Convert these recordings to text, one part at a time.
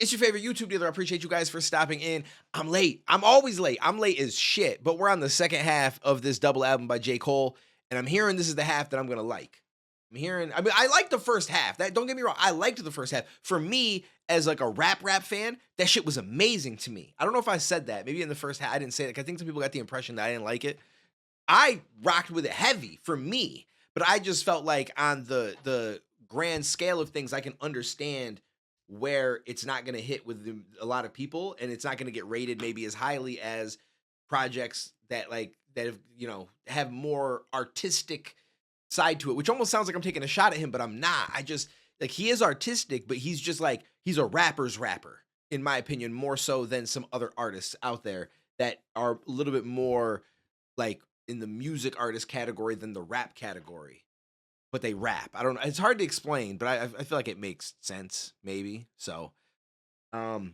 It's your favorite YouTube dealer. I appreciate you guys for stopping in. I'm late. I'm always late. I'm late as shit, but we're on the second half of this double album by J. Cole, and I'm hearing this is the half that I'm going to like. I like the first half. Don't get me wrong. I liked the first half. For me, as like a rap fan, that shit was amazing to me. I don't know if I said that. Maybe in the first half, I didn't say it. I think some people got the impression that I didn't like it. I rocked with it heavy for me, but I just felt like on the grand scale of things, I can understand where it's not going to hit with a lot of people, and it's not going to get rated maybe as highly as projects that have more artistic side to it, which almost sounds like I'm taking a shot at him, but I'm not. I just like, he is artistic, but he's just like, he's a rapper's rapper, in my opinion, more so than some other artists out there that are a little bit more like in the music artist category than the rap category. But they rap. I don't know. It's hard to explain, but I feel like it makes sense, maybe. So, we're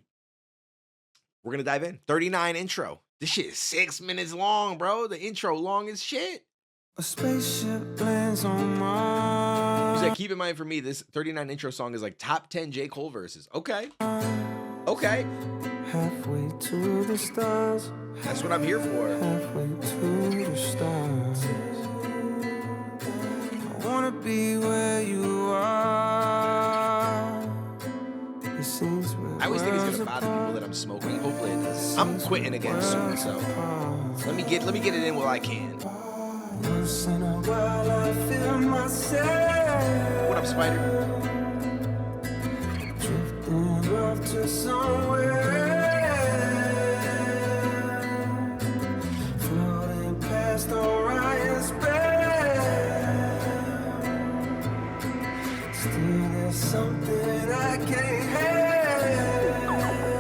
going to dive in. 39 intro. This shit is 6 minutes long, bro. The intro long as shit. A spaceship lands on Mars. Like, keep in mind for me, this 39 intro song is like top 10 J. Cole verses. Okay. Okay. Halfway to the stars. That's what I'm here for. Halfway to the stars. I wanna be where you are. It seems I always think it's gonna bother people that I'm smoking. Hopefully it does. I'm quitting again soon, so let me get it in while I can. Once in a while I feel myself. What up, Spider? Drifting off to somewhere. Floating past Orion's belt. Still there's something I can't help.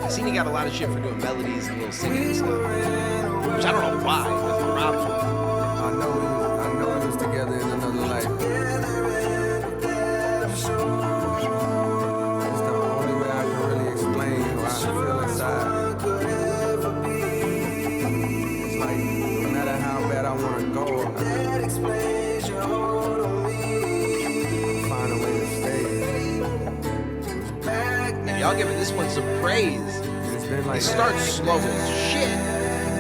I seen he got a lot of shit for doing melodies and little singing and stuff, which I don't know why. That's what Rob told me. I know it was together in another life. It's the only way I can really explain how I feel inside. It's like, no matter how bad I want to go, I find a way to stay. And y'all giving this one some praise. It's been like It starts slow as shit,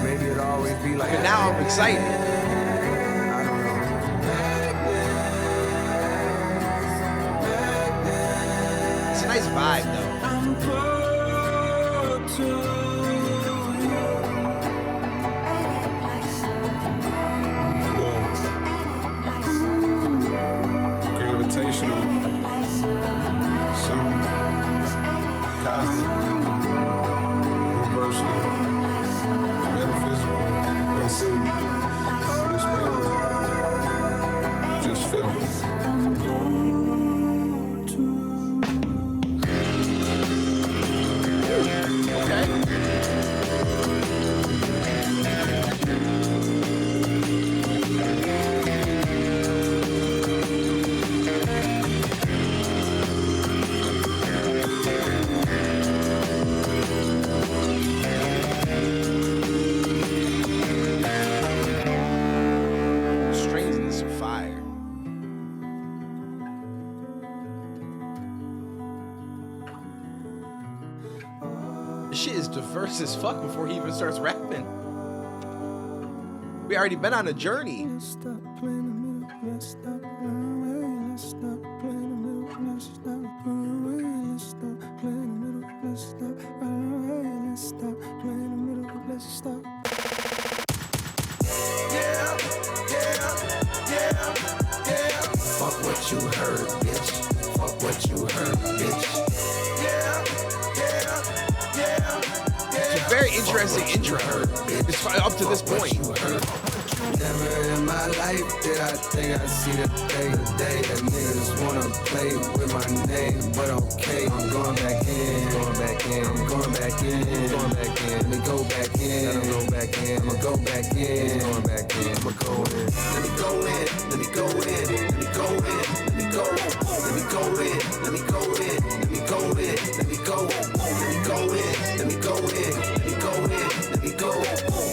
maybe it'll always be like but now I'm excited. It's a nice vibe, though. Gravitational, some cosmic, universal, metaphysical, unseen, unexplainable. Just feel it. Okay. Strings in this are fire. This shit is diverse as fuck before he even starts rapping. We already been on a journey. Let's stop playing the middle. Let's stop running away. Let's stop playing the middle. Let's stop running away. Let's stop playing the middle. Let's stop running away. Let's stop playing the middle. Let's stop. Fuck what you heard, bitch. Fuck what you heard, bitch. It's a very interesting intro. It's up to this point. Never in my life did I think I'd see the day today. That niggas wanna play with my name, but okay, I'm going back in, going back in, I'm going back in, going back in. Let me go back in, let me go back in, I'ma go back in, going back in, I'ma go in. Let me go in, let me go in, let me go in, let me go, let me go in, let me go in, let me go in, let me go, let me go in, let me go in, let me go in, let me go.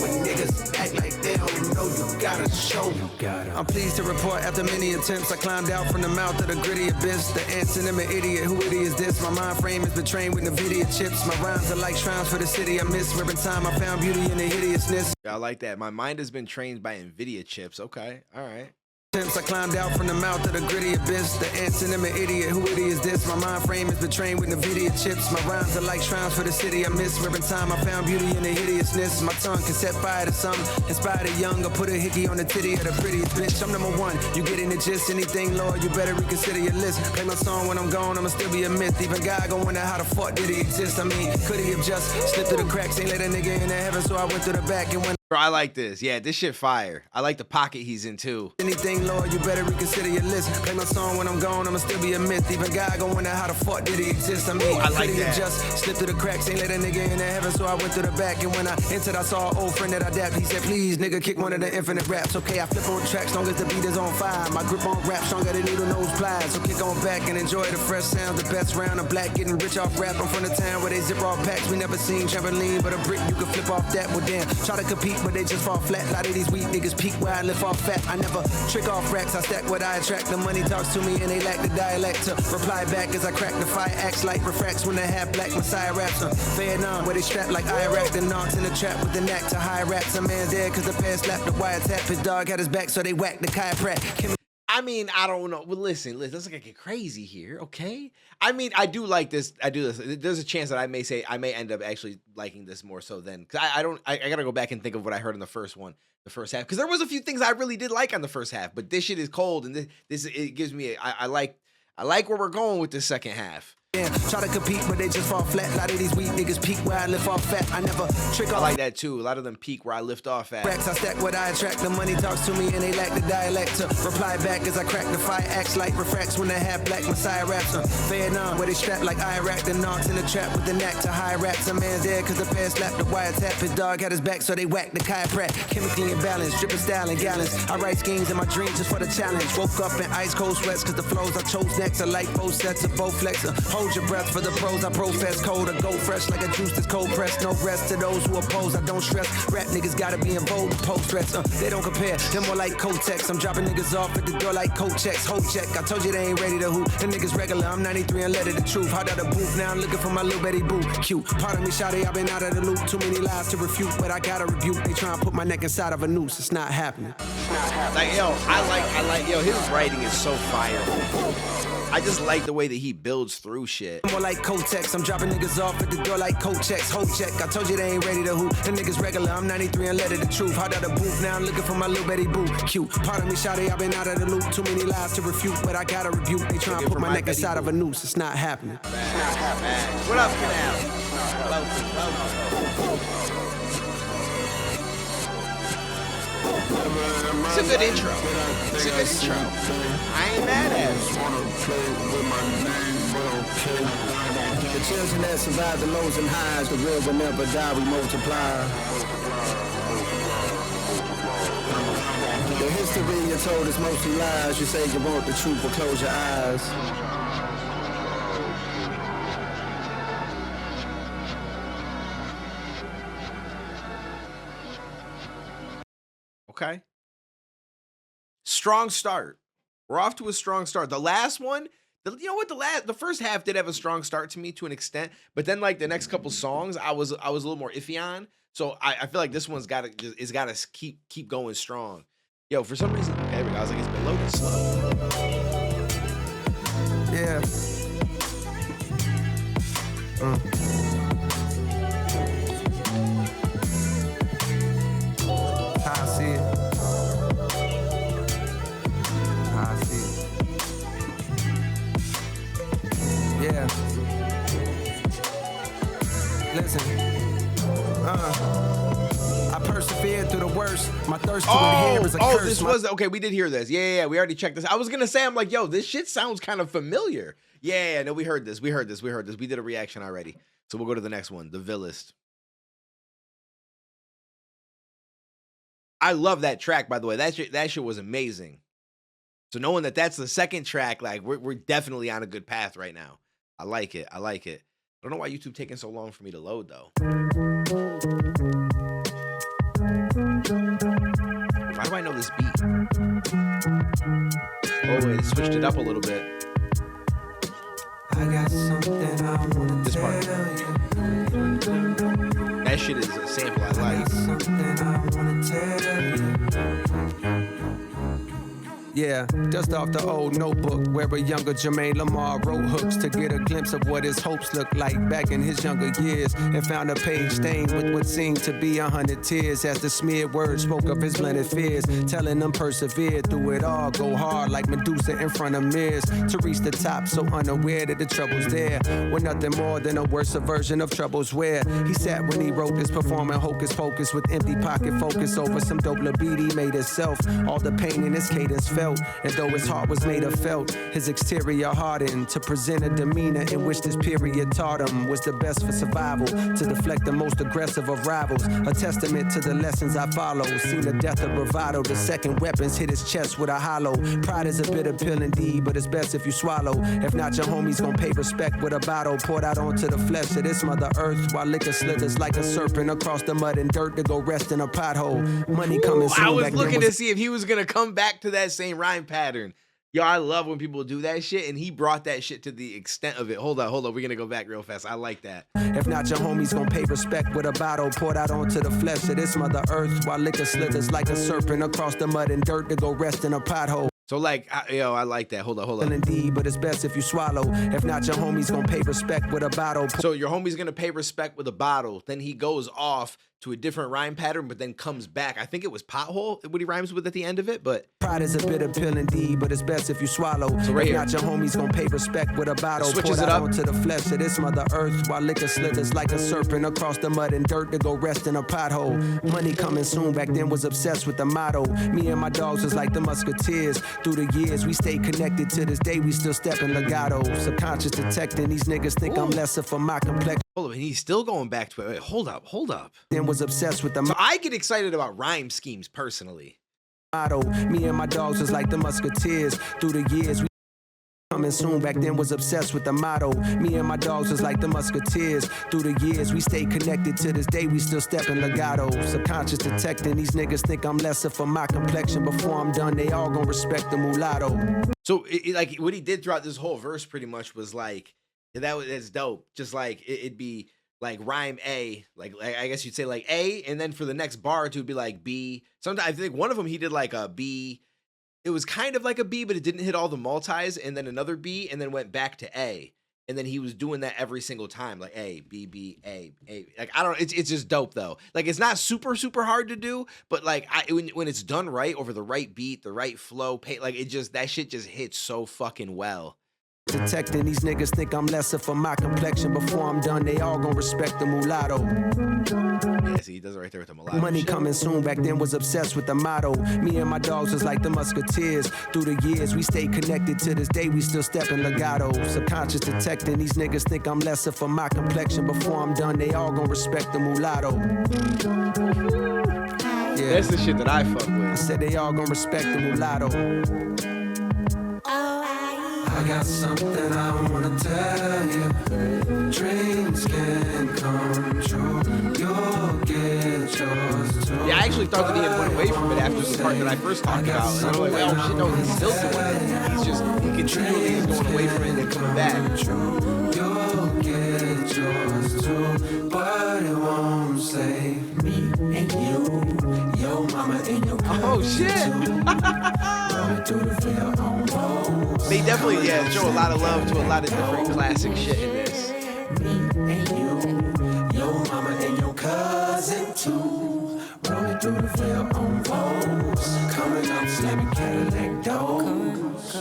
When niggas act like they don't know, you gotta show I'm pleased to report after many attempts, I climbed out from the mouth of the gritty abyss. The answer, I'm an idiot. Who it is this? My mind frame has been trained with NVIDIA chips. My rhymes are like shrines for the city I miss. Where in time I found beauty in the hideousness. Yeah, I like that. My mind has been trained by NVIDIA chips. Okay, all right. I climbed out from the mouth of the gritty abyss. The answer, I'm an idiot. Who it is this? My mind frame has been trained with NVIDIA chips. My rhymes are like shrines for the city I miss. Where in time I found beauty in the hideousness. My tongue can set fire to some, inspire the young, or put a hickey on the titty of the prettiest bitch. I'm number one. You getting the gist? Anything lower, you better reconsider your list. Play my song when I'm gone, I'ma still be a myth. Even God gon' wonder how the fuck did he exist. I mean, could he have just slipped through the cracks? Ain't let a nigga in the heaven, so I went through the back and went. Bro, I like this. Yeah, this shit fire. I like the pocket he's in too. Anything lower, you better reconsider your list. Play my song when I'm gone, I'ma still be a myth. Even God gon' wonder how the fuck did he exist. I mean, I like could he have that. just slipped through the cracks? Ain't let a nigga in the heaven, so I went through the back. And when I entered, I saw an old friend that I dapped. He said, please, nigga, kick one of the infinite raps. Okay, I flip on tracks long as the beat is on fire. My grip on rap stronger than needle nose pliers. So kick on back and enjoy the fresh sounds. The best round of black, getting rich off rap. I'm from the town where they zip off packs. We never seen trampoline, but a brick you can flip off that. Well, damn, try to compete, but they just fall flat. A lot of these weak niggas peak where I lift off fat. I never trick off racks, I stack what I attract. The money talks to me and they lack the dialect to reply back as I crack the fire. Acts like refracts when the half black Messiah raps. Vietnam, where they strap like Iraq. The knocks in the trap with the knack to high raps. A man's dead cause the pair slapped the wiretap. His dog had his back so they whacked the chiropractor. I mean, I don't know. Well, listen, let's not get crazy here, okay? I mean, I do like this. I do this. There's a chance that I may end up actually liking this more so than, because I gotta go back and think of what I heard in the first half, because there was a few things I really did like on the first half, but this shit is cold, and this it gives me, I like where we're going with the second half. Yeah, try to compete, but they just fall flat. A lot of these weak niggas peak where I lift off fat. I never trick off. I like that too. A lot of them peak where I lift off at. Racks, I stack what I attract. The money talks to me and they lack the dialect to reply back as I crack the fire. Acts like refracts when the half black Messiah raps. Vietnam, where they strap like Iraq. The knocks in the trap with the knack to high raps. A man's dead cause the pair slapped the wiretap. His dog had his back so they whacked the chiropractor. Chemically imbalanced, dripping style in gallons. I write schemes in my dreams just for the challenge. Woke up in ice cold sweats cause the flows I chose next are like both sets of both flexor. Hold your breath for the pros I profess. Cold or go fresh like a juice that's cold pressed. No rest to those who oppose, I don't stress. Rap niggas gotta be in bold post threats. They don't compare, they're more like Kotex. I'm dropping niggas off at the door like coat checks. Hold check, I told you they ain't ready to hoop. The niggas regular, I'm 93 and let it the truth. Hot out the booth, now I'm looking for my little Betty boo. Cute, pardon me, shawty, I've been out of the loop. Too many lies to refute, but I gotta rebuke. They try and put my neck inside of a noose, it's not happening. Like, yo, I like, yo, his writing is so fire. I just like the way that he builds through shit. More like Kotex, I'm dropping niggas off at the door like coat checks. Hold check, I told you they ain't ready to hoop. The niggas regular, I'm 93 and let it the truth. Hot out the booth, now I'm looking for my little Betty boo. Cute, pardon me, shawty, I've been out of the loop. Too many lies to refute, but I gotta rebuke. They try and put my neck inside of a noose, it's not happening. What up, Canal? It's a good intro. It's a good intro. I ain't mad at it. The children that survive the lows and highs, the real will never die, we multiply. The history you told is mostly lies. You say you want the truth, but close your eyes. Okay. Strong start. We're off to a strong start. The last one, you know what? The first half did have a strong start to me to an extent, but then like the next couple songs, I was a little more iffy on. So I feel like this one's got to keep going strong. Yo, for some reason, there we go. I was like, it's been loaded slow. Yeah. I see it. I see it. Yeah. Listen. I persevered through the worst. My thirst to inherit is a curse. This was okay. We did hear this. Yeah. We already checked this. I was gonna say, I'm like, yo, this shit sounds kind of familiar. Yeah. No, we heard this. We did a reaction already. So we'll go to the next one, the Villist. I love that track, by the way. That shit was amazing. So knowing that that's the second track, like we're definitely on a good path right now. I like it. I don't know why YouTube taking so long for me to load though. Why do I I know this beat? Oh, wait, it switched it up a little bit. I got something I wanna This part. tell you. That shit is a sample I I like. got something I wanna tell you. Yeah, dust off the old notebook where a younger Jermaine Lamar wrote hooks to get a glimpse of what his hopes looked like back in his younger years, and found a page stained with what seemed to be 100 tears as the smeared words spoke of his blended fears, telling them persevere through it all, go hard like Medusa in front of mirrors to reach the top, so unaware that the trouble's there were nothing more than a worse version of troubles where he sat when he wrote this, performing hocus pocus with empty pocket focus over some dope beat he made himself. All the pain in his cadence felt, and though his heart was made of felt, his exterior hardened to present a demeanor in which this period taught him was the best for survival, to deflect the most aggressive of rivals, a testament to the lessons I follow. Seen the death of bravado, the second weapons hit his chest with a hollow. Pride is a bitter pill indeed, but it's best if you swallow. If not, your homies gon' pay respect with a bottle poured out onto the flesh of this Mother Earth, while liquor slithers like a serpent across the mud and dirt to go rest in a pothole. Money coming soon. I was back then looking to see if he was gonna come back to that same rhyme pattern. Yo, I love when people do that shit, and he brought that shit to the extent of it. Hold on. We're gonna go back real fast. I like that. If not, your homies gon' pay respect with a bottle poured out onto the flesh of this Mother Earth, while liquor slithers like a serpent across the mud and dirt to go rest in a pothole. So like, I like that. Hold on. Indeed, but it's best if you swallow. If not, your homies gon' pay respect with a bottle. So your homie's gonna pay respect with a bottle. Then he goes off to a different rhyme pattern, but then comes back. I think it was pothole what he rhymes with at the end of it, but Pride is a bitter pill indeed, but it's best if you swallow. So right if here. not, your homies gon' pay respect with a bottle. Switches poured it out up. onto the flesh of this Mother Earth, while liquor slithers like a serpent across the mud and dirt to go rest in a pothole. Money coming soon, back then was obsessed with the motto. Me and my dogs was like the musketeers. Through the years, we stayed connected. To this day, we still step in legato. Subconscious detecting, these niggas think I'm lesser for my complexion. hold up, and he's still going back to it. Wait, hold up. Then was obsessed with the So I get excited about rhyme schemes personally. motto. Me and my dogs was like the musketeers. Through the years, we coming soon. Back then was obsessed with the motto. Me and my dogs was like the musketeers. Through the years, we stayed connected. To this day, we still step in legato. Subconscious detecting, these niggas think I'm lesser for my complexion. Before I'm done, they all gon' respect the mulatto. So like what he did throughout this whole verse pretty much was like, that's dope. Just like it'd be like rhyme A, like I guess you'd say like A, and then for the next bar it would be like B. Sometimes I think one of them he did like a B. It was kind of like a B, but it didn't hit all the multis, and then another B, and then went back to A. And then he was doing that every single time, like A, B, B, A, A. Like I don't, it's just dope though. Like it's not super hard to do, but like when it's done right over the right beat, the right flow, like it just that shit just hits so fucking well. Detecting, these niggas think I'm lesser for my complexion. Before I'm done, they all gon' respect the mulatto. Yeah, see, he does it right there with the mulatto. Money shit. coming soon, back then was obsessed with the motto. Me and my dogs was like the musketeers. Through the years, we stayed connected. To this day, we still step in legato. Subconscious detecting, these niggas think I'm lesser for my complexion. Before I'm done, they all gon' respect the mulatto. Yeah, That's the shit that I fuck I with. said they all gon' respect the mulatto. I got something I wanna tell you. Dreams can come true. You'll get yours too. Yeah, I actually thought that he had went away from it after the part that I first talked about. And I'm like, oh shit, no, he's still doing it. He's just, he continually is going away from it and then coming back. You'll get yours too, but it won't save me and you, your mama and your Oh shit. They definitely, show a lot of love to a lot of different classic shit in this. Me and you, your mama and your cousin too. Rolling through the veil on Vogues. Coming up, slamming Cadillac doors.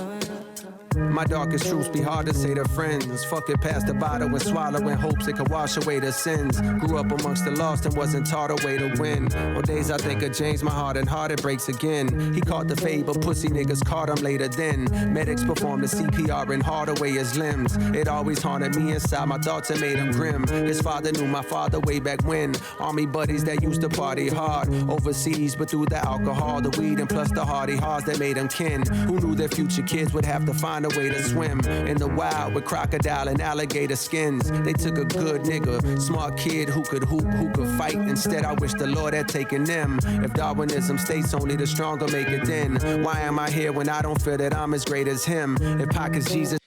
My darkest truths be hard to say to friends. Fuck it, pass the bottle and swallow in hopes it can wash away the sins. Grew up amongst the lost and wasn't taught a way to win. On days I think of James, my heart and heart it breaks again. He caught the fade, but pussy niggas caught him later then. Medics performed the CPR and hard away his limbs. It always haunted me inside my thoughts and made him grim. His father knew my father way back when. Army buddies that used to party hard overseas, but through the alcohol, the weed, and plus the hardy hearts that made him kin. Who knew their future kids would have to find a way to swim in the wild with crocodile and alligator skins. They took a good nigga, smart kid who could hoop, who could fight. Instead, I wish the Lord had taken them. If Darwinism states only the stronger make it, then why am I here when I don't feel that I'm as great as him? If Pac is Jesus.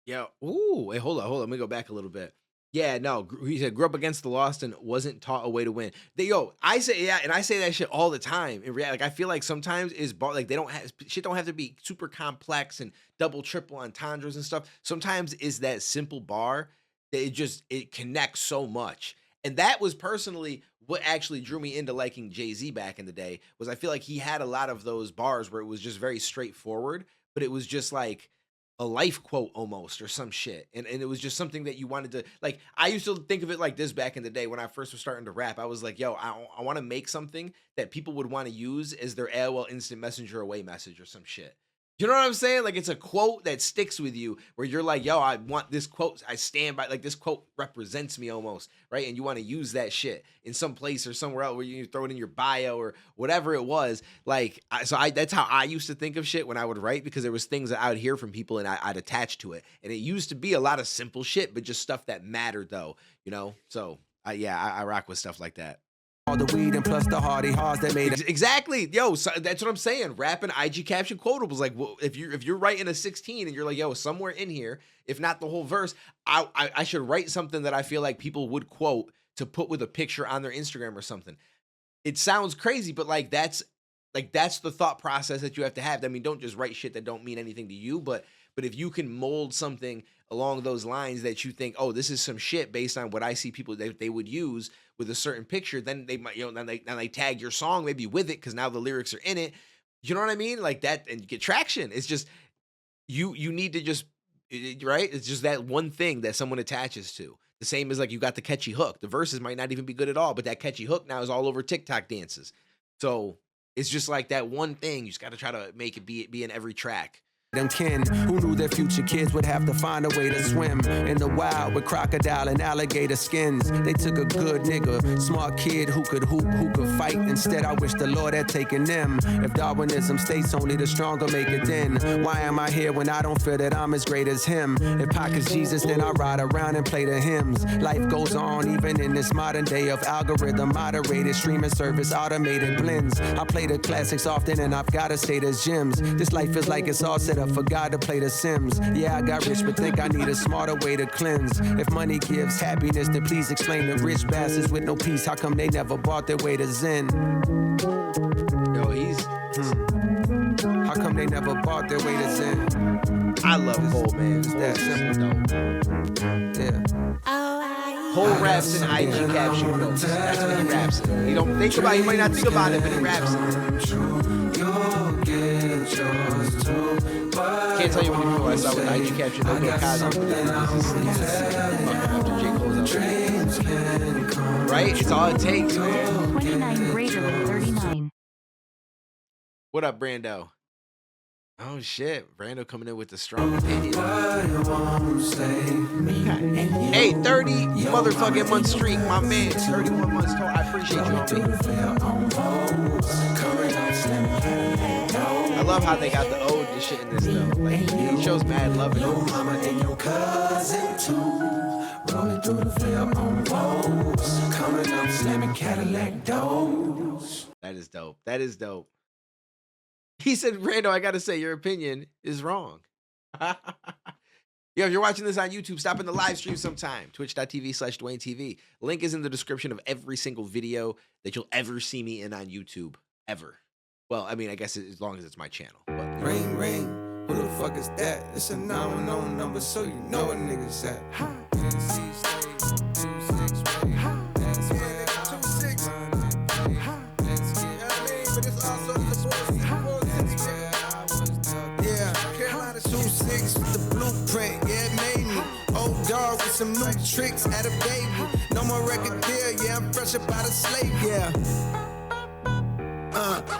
Yo, ooh, wait, hold on. Let me go back a little bit. Yeah, no, he said grew up against the lost and wasn't taught a way to win. I say yeah, and I say that shit all the time. In reality, like I feel like sometimes like they don't have shit don't have to be super complex and double, triple entendres and stuff. Sometimes is that simple bar that it connects so much. And that was personally what actually drew me into liking Jay-Z back in the day. Was I feel like he had a lot of those bars where it was just very straightforward, but it was just like a life quote almost or some shit. And it was just something that you wanted to like. I used to think of it like this back in the day when I first was starting to rap. I was like, yo, I want to make something that people would want to use as their AOL instant messenger away message or some shit. You know what I'm saying? Like it's a quote that sticks with you where you're like, yo, I want this quote. I stand by, like this quote represents me almost, right? And you want to use that shit in some place or somewhere else where you throw it in your bio or whateso it was. Like, that's how I used to think of shit when I would write, because there was things that I would hear from people and I'd attach to it. And it used to be a lot of simple shit, but just stuff that mattered though, you know? So I rock with stuff like that. All the weed and plus the hardy hearts that made it. Exactly. Yo, so that's what I'm saying. Rapping IG caption quotables. Like, well, if you're writing a 16 and you're like, yo, somewhere in here, if not the whole verse, I should write something that I feel like people would quote to put with a picture on their Instagram or something. It sounds crazy, but that's the thought process that you have to have. I mean, don't just write shit that don't mean anything to you, but if you can mold something along those lines that you think, oh, this is some shit based on what I see people they would use with a certain picture, then they might, then they tag your song maybe with it because now the lyrics are in it. You know what I mean? Like that, and you get traction. It's just you need to just right. It's just that one thing that someone attaches to. The same as like you got the catchy hook. The verses might not even be good at all, but that catchy hook now is all over TikTok dances. So it's just like that one thing. You just got to try to make it be in every track. Them kin who knew their future kids would have to find a way to swim in the wild with crocodile and alligator skins. They took a good nigga, smart kid who could hoop, who could fight. Instead, I wish the Lord had taken them. If Darwinism states only the stronger make it, then why am I here when I don't feel that I'm as great as him? If Pac is Jesus, then I ride around and play the hymns. Life goes on even in this modern day of algorithm moderated streaming service, automated blends. I play the classics often and I've gotta say there's gems. This life is like it's all set up for God to play the Sims. Yeah, I got rich, but think I need a smarter way to cleanse. If money gives happiness, then please explain the rich bastards with no peace. How come they never bought their way to Zen? Yo, he's. How come they never bought their way to Zen? I love Cole, man. It's that simple. Yeah. Cole raps in IG caption quotes. That's what he raps in. He don't think about it. He might not think about it, but he raps it. Can't tell you how many people I saw with IG caption no go Cosmo. After J. Cole's out. Right? It's all it takes, man. 29 greater than 39. What up, Brando? Oh shit, Brando coming in with the strong opinion. Hey, 30 motherfucking month streak, my man. 31 months total. I appreciate you, I love how they got the ode to shit in this though. Like he shows mad love in it. Mama and your cousin too. Rolling through the field on Vogues. Coming up, slamming Cadillac doors. That is dope. That is dope. He said, Rando, I gotta say, your opinion is wrong. Yo, if you're watching this on YouTube, stop in the live stream sometime. Twitch.tv/DuaneTV. Link is in the description of every single video that you'll ever see me in on YouTube. Ever. Well, I mean, I guess as long as it's my channel. But, Ring, ring. Who the fuck is that? It's a 911 number, so you know what niggas at. With some new tricks at a baby. No more record deal, yeah, I'm fresh up out of slave, yeah.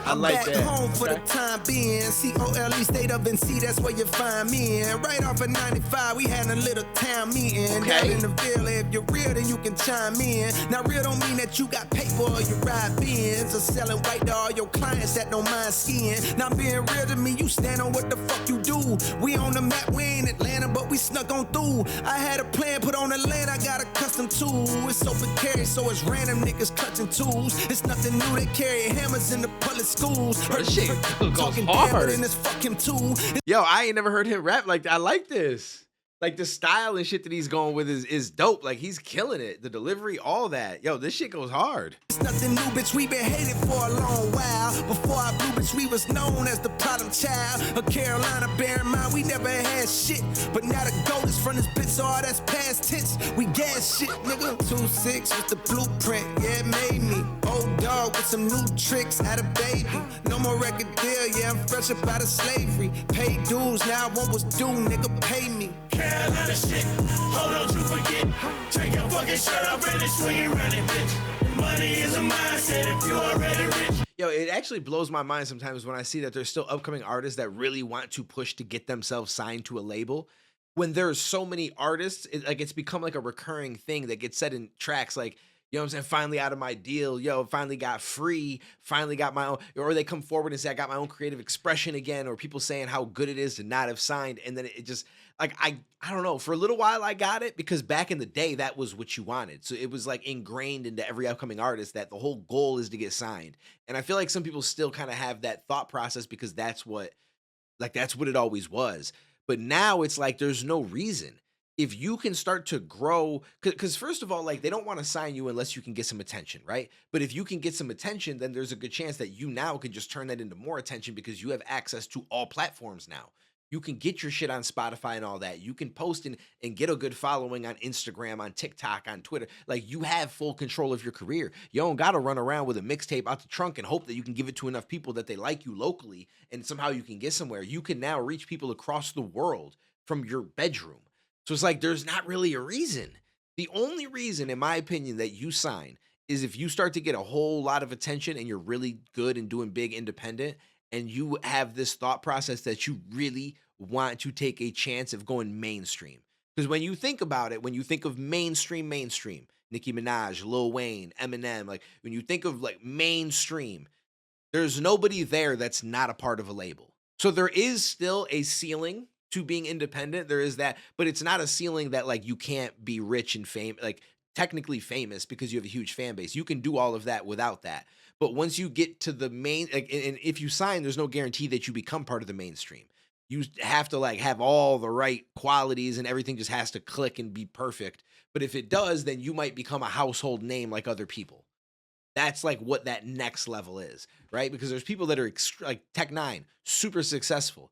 I'm like back that. home for Okay. the time being. COLE state of NC, that's where you find me in. Right off of 95, we had a little town meeting. Okay. Down in the Ville, if you're real, then you can chime in. Now, real don't mean that you got paper or you ride Benz or selling white to all your clients that don't mind skiing. Now, being real to me, you stand on what the fuck you do. We on the map, we ain't Atlanta, but we snuck on through. I had a plan put on the land, I got a custom tool. It's open carry, so it's random niggas clutching tools. It's nothing new, they carry hammers in the public schools. Bro, this shit goes Talking hard. in this fuck him too. Yo, I ain't never heard him rap like that. I like this. Like the style and shit that he's going with is dope. Like he's killing it. The delivery, all that. Yo, this shit goes hard. It's nothing new, bitch. We been hated for a long while. Before I blew, bitch, we was known as the problem child of Carolina. Bear in mind, we never had shit. But now the gold is from this bitch, so all that's past tense. We gas shit, nigga. 2-6 was the blueprint. Yeah, it made me. Old dog with some new tricks, had a baby. No more record deal, yeah, I'm fresh up out of slavery. Paid dues, now I want what's due, nigga, pay me. Carolina shit, hold on to forget. Take your fucking shirt off and swing it around it, bitch. Money is a mindset if you already rich. Yo, it actually blows my mind sometimes when I see that there's still upcoming artists that really want to push to get themselves signed to a label. When there's so many artists, it's become like a recurring thing that gets said in tracks like, you know what I'm saying? Finally out of my deal. Yo, finally got free. Finally got my own. Or they come forward and say, I got my own creative expression again. Or people saying how good it is to not have signed. And then it just, like, I don't know. For a little while, I got it because back in the day, that was what you wanted. So it was like ingrained into every upcoming artist that the whole goal is to get signed. And I feel like some people still kind of have that thought process because that's what it always was. But now it's like there's no reason. If you can start to grow, because first of all, like they don't want to sign you unless you can get some attention, right? But if you can get some attention, then there's a good chance that you now can just turn that into more attention because you have access to all platforms now. You can get your shit on Spotify and all that. You can post and get a good following on Instagram, on TikTok, on Twitter. Like you have full control of your career. You don't got to run around with a mixtape out the trunk and hope that you can give it to enough people that they like you locally and somehow you can get somewhere. You can now reach people across the world from your bedroom. So it's like there's not really a reason. The only reason, in my opinion, that you sign is if you start to get a whole lot of attention and you're really good and doing big independent and you have this thought process that you really want to take a chance of going mainstream. Because when you think about it, when you think of mainstream, Nicki Minaj, Lil Wayne, Eminem, like when you think of like mainstream, there's nobody there that's not a part of a label. So there is still a ceiling to being independent. There is that, but it's not a ceiling that like you can't be rich and like technically famous because you have a huge fan base. You can do all of that without that. But once you get to the main, like, and if you sign, there's no guarantee that you become part of the mainstream. You have to like have all the right qualities and everything just has to click and be perfect. But if it does, then you might become a household name like other people. That's like what that next level is, right? Because there's people that are like Tech Nine, super successful.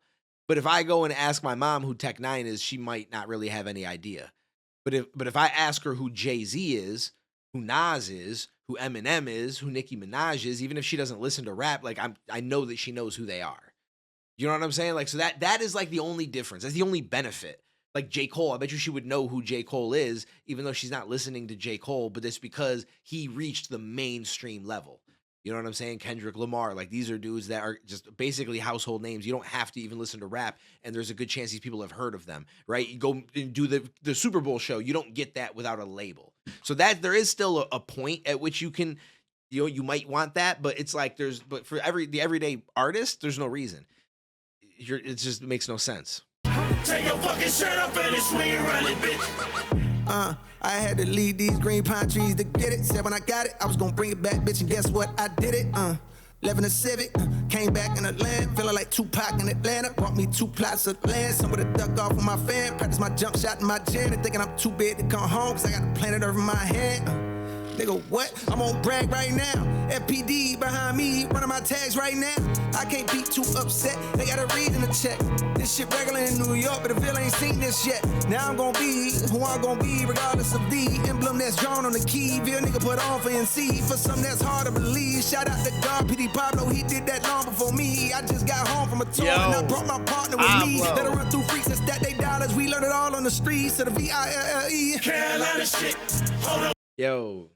But if I go and ask my mom who Tech Nine is, she might not really have any idea. But if I ask her who Jay-Z is, who Nas is, who Eminem is, who Nicki Minaj is, even if she doesn't listen to rap, like I know that she knows who they are. You know what I'm saying? Like, so that is like the only difference. That's the only benefit. Like J. Cole, I bet you she would know who J. Cole is, even though she's not listening to J. Cole, but that's because he reached the mainstream level. You know what I'm saying? Kendrick Lamar, like these are dudes that are just basically household names. You don't have to even listen to rap, and there's a good chance these people have heard of them, right? You go and do the Super Bowl show. You don't get that without a label. So that there is still a point at which you can, you know, you might want that, but it's like but for the everyday artist, there's no reason. It just makes no sense. Take your fucking shirt off and swing it around it, bitch. I had to leave these green pine trees to get it. Said when I got it, I was gonna bring it back, bitch, and guess what? I did it. Living a Civic, came back in Atlanta, feeling like Tupac in Atlanta. Bought me 2 plots of land, some with a duck off with my fan. Practice my jump shot in my gym, and thinking I'm too big to come home, cause I got the planet Earth in my hand. Nigga, what? I'm on brag right now. FPD behind me, running my tags right now. I can't be too upset, they got a reason to check. This shit regular in New York, but the Ville ain't seen this yet. Now I'm gonna be who I'm gonna be, regardless of the emblem that's drawn on the key. Ville nigga put on for NC, for something that's hard to believe. Shout out to God, PD Pablo, he did that long before me. I just got home from a tour and I brought my partner with me. Let her run through freaks and stack they dollars. We learned it all on the streets of the VILLE. Carolina shit, hold on. Yo,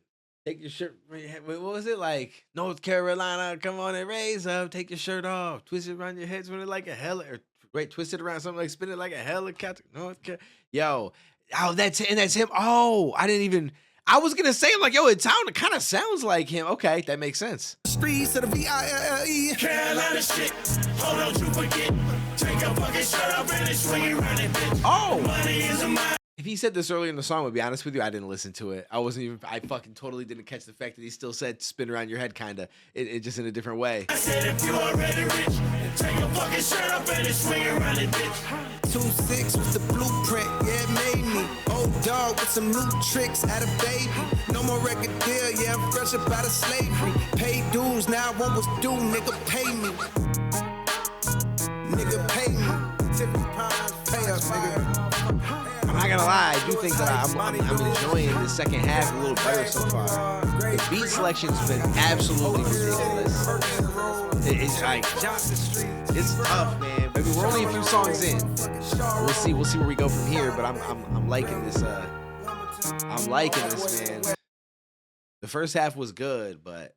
Take your shirt. What was it like? North Carolina, come on and raise up. Take your shirt off. Twist it around your head, spin it like a or wait, twist it around something like spin it like a helicopter. North Carolina. Yo, oh, that's him. Oh, I didn't even. I was gonna say like, yo, it kind of sounds like him. Okay, that makes sense. Streets of the VILE. Carolina shit. Hold on, you forget. Take your fucking shirt off and swing it around it, bitch. Oh, Money is a mind. if he said this earlier in the song, to be honest with you, I didn't listen to it. I fucking totally didn't catch the fact that he still said spin around your head, kinda. It just in a different way. I said if you already rich, take your fucking shirt off and swing it around it, bitch. 2-6 was the blueprint, yeah, it made me. Old dog with some new tricks, had a baby. No more record deal, yeah, I'm fresh up out of slavery. Paid dues, now what was due, nigga, pay me. Nigga, pay me. Tiffany Pines, pay us, nigga. I'm not gonna lie, I do think that I'm enjoying the second half a little better so far. The beat selection's been absolutely ridiculous. It's like, it's tough, man. Maybe we're only a few songs in. We'll see where we go from here. But I'm liking this. I'm liking this, man. The first half was good, but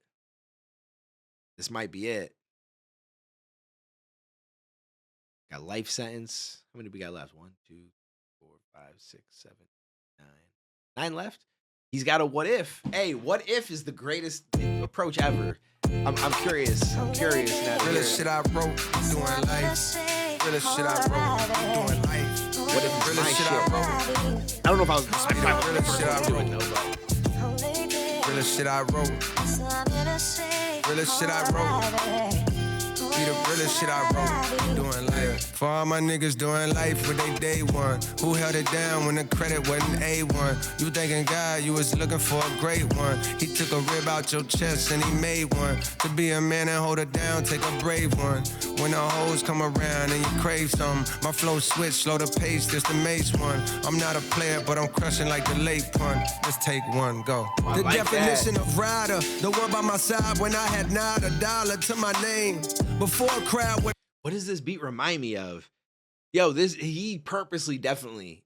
this might be it. Got Life Sentence. How many we got left? 1, 2, 4, 5, 6, 7, 9. 9 left. He's got a What If. Hey, What If is the greatest approach ever. I'm curious. I'm curious now. Realest shit I wrote, doing life. Realest shit I wrote, doing life. What if it's my Realest shit shit? I wrote. I don't know if I was Realest shit I do it wrote. though, but Realest shit I wrote. Realest shit I wrote. Be the realest shit I wrote, doing life. For all my niggas doing life with they day one. Who held it down when the credit wasn't A1? You thinking God, you was looking for a great one. He took a rib out your chest and he made one. To be a man and hold it down, take a brave one. When the hoes come around and you crave something, my flow switch, slow the pace, this the mace one. I'm not a player, but I'm crushing like the late pun. Let's take one, go. The like definition of rider, the one by my side when I had not a dollar to my name. Before a crowd with what does this beat remind me of? Yo, he purposely definitely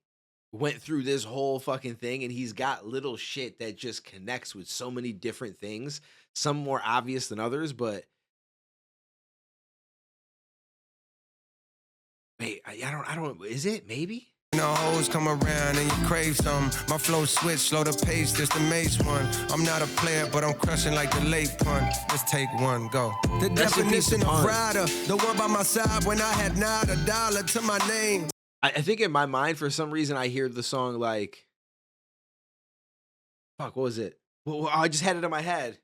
went through this whole fucking thing, and he's got little shit that just connects with so many different things. Some more obvious than others, but wait, I don't. Is it maybe? the hoes come around and you crave something. My flow switch, slow the pace, this the mace one. I'm not a player, but I'm crushing like the late pun. Let's take one, go. The definition of rider, the one by my side when I had not a dollar to my name. I think in my mind, for some reason, I hear the song like, fuck, what was it? Well, I just had it in my head.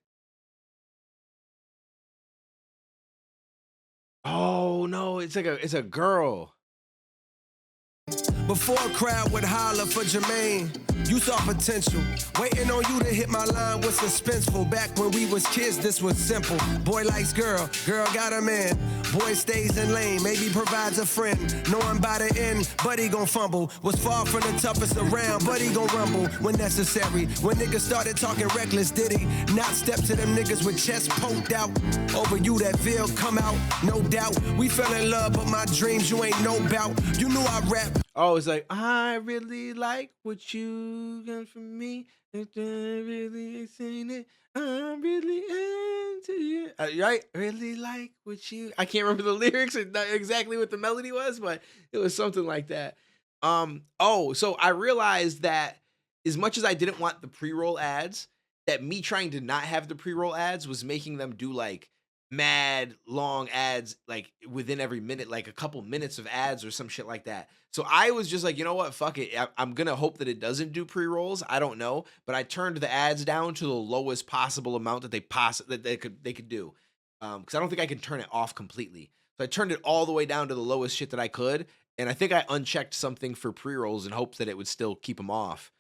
Oh no, it's a girl. Before a crowd would holler for Jermaine, you saw potential. Waiting on you to hit my line was suspenseful. Back when we was kids, this was simple. Boy likes girl, girl got a man. Boy stays in lane, maybe provides a friend. Knowing by the end, buddy gon' fumble. Was far from the toughest around, buddy gon' rumble when necessary. When niggas started talking reckless, did he not step to them niggas with chest poked out? Over you that veil come out, no doubt. We fell in love, but my dreams you ain't know about. You knew I rap. Oh, it's like, I really like what you got from me. I really seen it. I'm really into you. Right? Really like what you. I can't remember the lyrics or not exactly what the melody was, but it was something like that. Oh, so I realized that as much as I didn't want the pre-roll ads, that me trying to not have the pre-roll ads was making them do like mad long ads, like within every minute, like a couple minutes of ads or some shit like that. So I was just like, you know what, fuck it. I'm gonna hope that it doesn't do pre-rolls. I don't know, but I turned the ads down to the lowest possible amount that they could do, because I don't think I can turn it off completely. So I turned it all the way down to the lowest shit that I could, and I think I unchecked something for pre-rolls in hopes that it would still keep them off.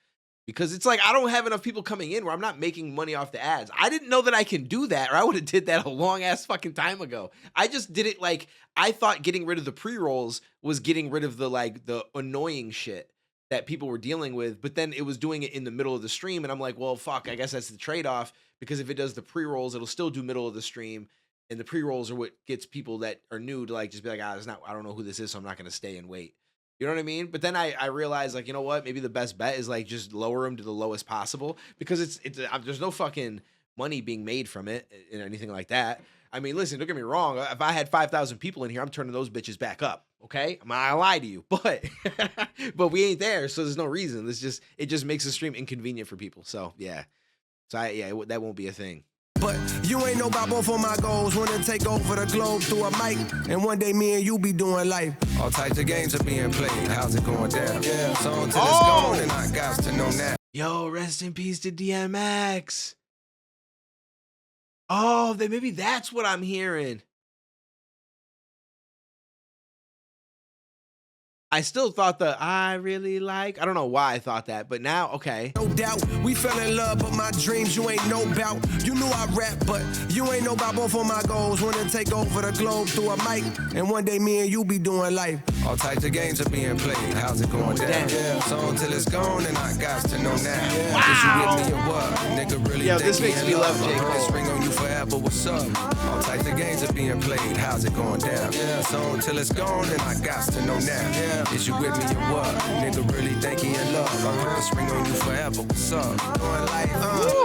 Because it's like, I don't have enough people coming in where I'm not making money off the ads. I didn't know that I can do that, or I would have did that a long ass fucking time ago. I just did it like, I thought getting rid of the pre-rolls was getting rid of the annoying shit that people were dealing with, but then it was doing it in the middle of the stream, and I'm like, well, fuck, I guess that's the trade-off, because if it does the pre-rolls, it'll still do middle of the stream, and the pre-rolls are what gets people that are new to like just be like, I don't know who this is, so I'm not gonna stay and wait. You know what I mean? But then I realized, like, you know what? Maybe the best bet is like just lower them to the lowest possible, because it's there's no fucking money being made from it and anything like that. I mean, listen, don't get me wrong. If I had 5,000 people in here, I'm turning those bitches back up. Okay, I'm not gonna lie to you, but we ain't there, so there's no reason. It just makes the stream inconvenient for people. So yeah, that won't be a thing. But you ain't know about both of my goals. Wanna take over the globe through a mic, and one day me and you be doing life. All types of games are being played. How's it going down? Yeah, so until it's gone, and I got to know now. Yo, rest in peace to DMX. Oh, then maybe that's what I'm hearing. I still thought I don't know why I thought that, but now, okay. No doubt, we fell in love, but my dreams you ain't know about. You knew I rap, but you ain't know about both of my goals. Wanna take over the globe through a mic, and one day me and you be doing life. All types of games are being played. How's it going down? Yeah. So until it's gone, and I got to know now. Wow. Is you with me or what? Nigga really Yo, think this makes me love J. Cole. This ring on you forever, what's up? All types of games are being played. How's it going down? Yeah. So until it's gone, and I got to know now. Yeah. Is you with me or what? Nigga really think he in love. I put this ring on you forever, what's up?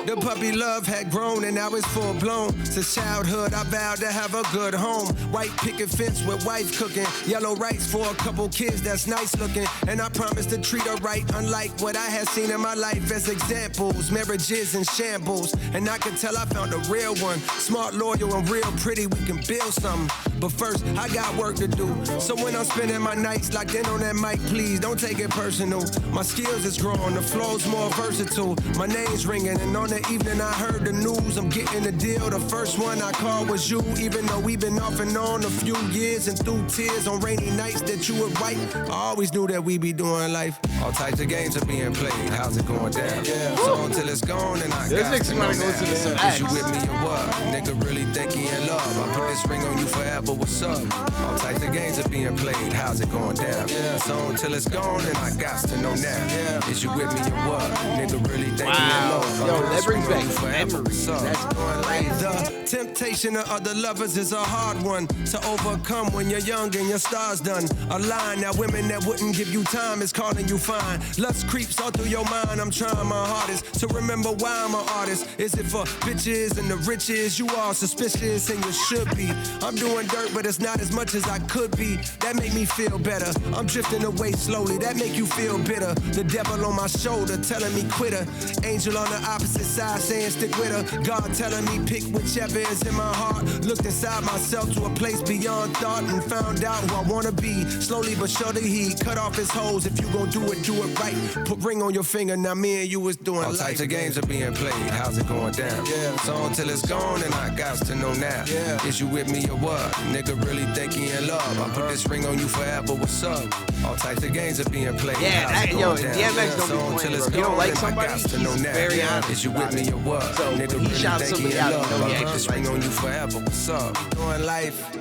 The puppy love had grown and now it's full blown. Since childhood I vowed to have a good home. White picket fence with wife cooking. Yellow rice for a couple kids that's nice looking. And I promised to treat her right, unlike what I had seen in my life as examples. Marriages and shambles. And I could tell I found a real one. Smart, loyal, and real pretty. We can build something. But first, I got work to do. So when I'm spending my nights locked in on that mic, please don't take it personal. My skills is growing, the flow's more versatile. My name's ringing, and on the evening I heard the news. I'm getting a deal. The first one I called was you, even though we've been off and on a few years, and through tears on rainy nights that you would write. I always knew that we be doing life. All types of games are being played. How's it going down? Yeah. So until it's gone, and I got to know now. Is you with me or what? Nigga really think he in love. I put this ring on you forever. What's up? All types of games are being played. How's it going down? Yeah. So until it's gone, and I got to know now. Yeah. Is you with me or what? Nigga really think he in love. Yo, that brings back memories. That's going like the temptation of other lovers is a hard one to overcome when you're young and your star's done. A line now, women that wouldn't give you time is calling you fine. Lust creeps all through your mind. I'm trying my hardest to remember why I'm an artist. Is it for bitches and the riches? You are suspicious and you should be. I'm doing dirt, but it's not as much as I could be. That make me feel better. I'm drifting away slowly. That make you feel bitter. The devil on my shoulder telling me quit her. Angel on the opposite side saying stick with her. God telling me pick whichever is in my heart. Looked inside myself to a place beyond thought and found out who I wanna be. Slowly but surely he cut off his hoes. If you gon' do it right. Put ring on your finger. Now me and you was doing all types of games are being played. How's it going down? Yeah. So until it's gone, and I got to know now. Yeah. Is you with me or what? Nigga really think he in love. I put this ring on you forever. What's up? All types of games are being played. Yeah, How's it yo, going down? DMX don't So be until playing, it's bro. You don't gone, like and I somebody, got to know he's now. very Yeah. honest Is you about with me it. or what? So Nigga when he really shouts think he somebody in out, you love. know he I put actually this ring likes on you forever. What's up? Doing life.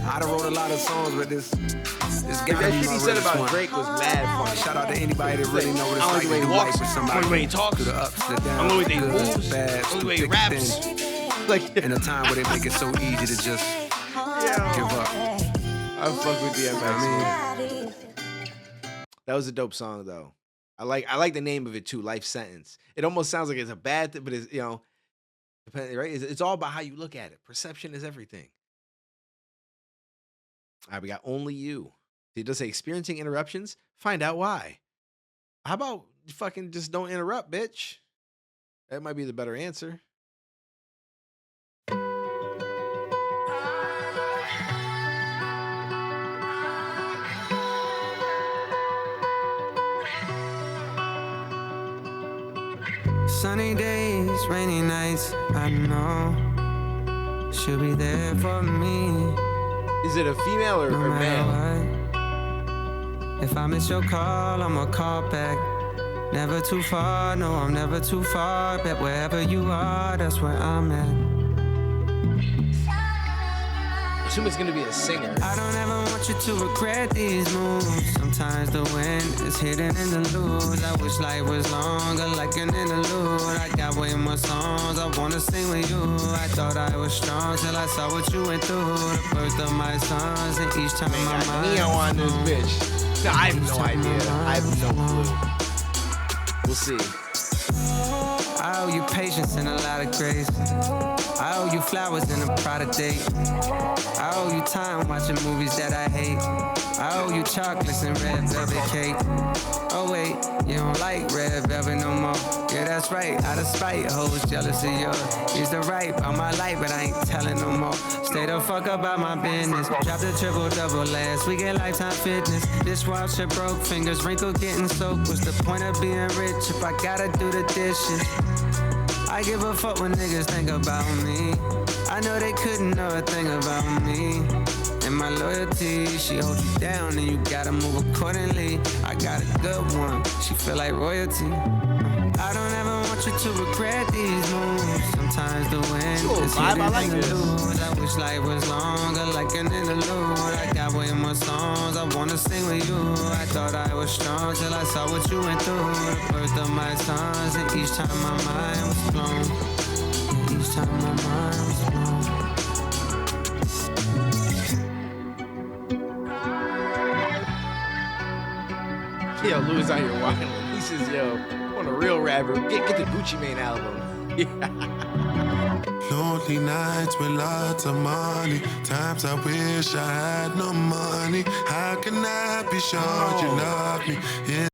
I done wrote a lot of songs, but this That gotta be shit my he said realest about one. Drake was mad funny. Shout out to anybody that really know what it's I like don't like the to way do he life walks. with I somebody. don't like the way he talks. Through the ups, the downs, I don't like the way he the moves. bad, I don't like the way he thick, raps. thin. Like, In a time where they make it so easy to just give up. I fuck with DMX. Man. That was a dope song though. I like the name of it too, Life Sentence. It almost sounds like it's a bad thing, but it's, you know, right? It's all about how you look at it. Perception is everything. All right, we got Only You. He does say experiencing interruptions. Find out why. How about fucking just don't interrupt, bitch? That might be the better answer. Sunny days, rainy nights, I know she'll be there for me. Is it a female or No a male? matter what. If I miss your call, I'ma call back. Never too far, no, I'm never too far. Bet wherever you are, that's where I'm at. I assume it's gonna be a singer. I don't ever want you to regret these moves. Sometimes the wind is hidden in the lose. I wish life was longer, like an interlude. I got way more songs I wanna sing with you. I thought I was strong till I saw what you went through. The birth of my sons, and each time my Got mind Neo on this bitch. No, I have no idea. I have no clue. We'll see. I owe you patience and a lot of grace. I owe you flowers and a Prada date. I owe you time watching movies that I hate. I owe you chocolates and red velvet cake. Oh wait, you don't like red velvet no more. Yeah, that's right, out of spite, hoes jealous of yours. Used to write about my life, but I ain't telling no more. Stay the fuck about my business. Dropped a triple-double last week at Lifetime Fitness. Dishwasher broke, fingers wrinkled, getting soaked. What's the point of being rich if I gotta do the dishes? I give a fuck when niggas think about me. I know they couldn't know a thing about me. And my loyalty, she holds you down and you gotta move accordingly. I got a good one, she feel like royalty. I don't ever want you to regret these moves. Sometimes the wind is hitting in the lose. I wish life was longer like an interlude. I got way more songs I wanna sing with you. I thought I was strong till I saw what you went through. The birth of my sons, and each time my mind was blown. Each time my mind was blown. Yo, Louis out here walking. He says, yo, I want a real rapper. Get the Gucci Mane album. Yeah. Lonely nights with lots of money. Times I wish I had no money. How can I be sure you love me?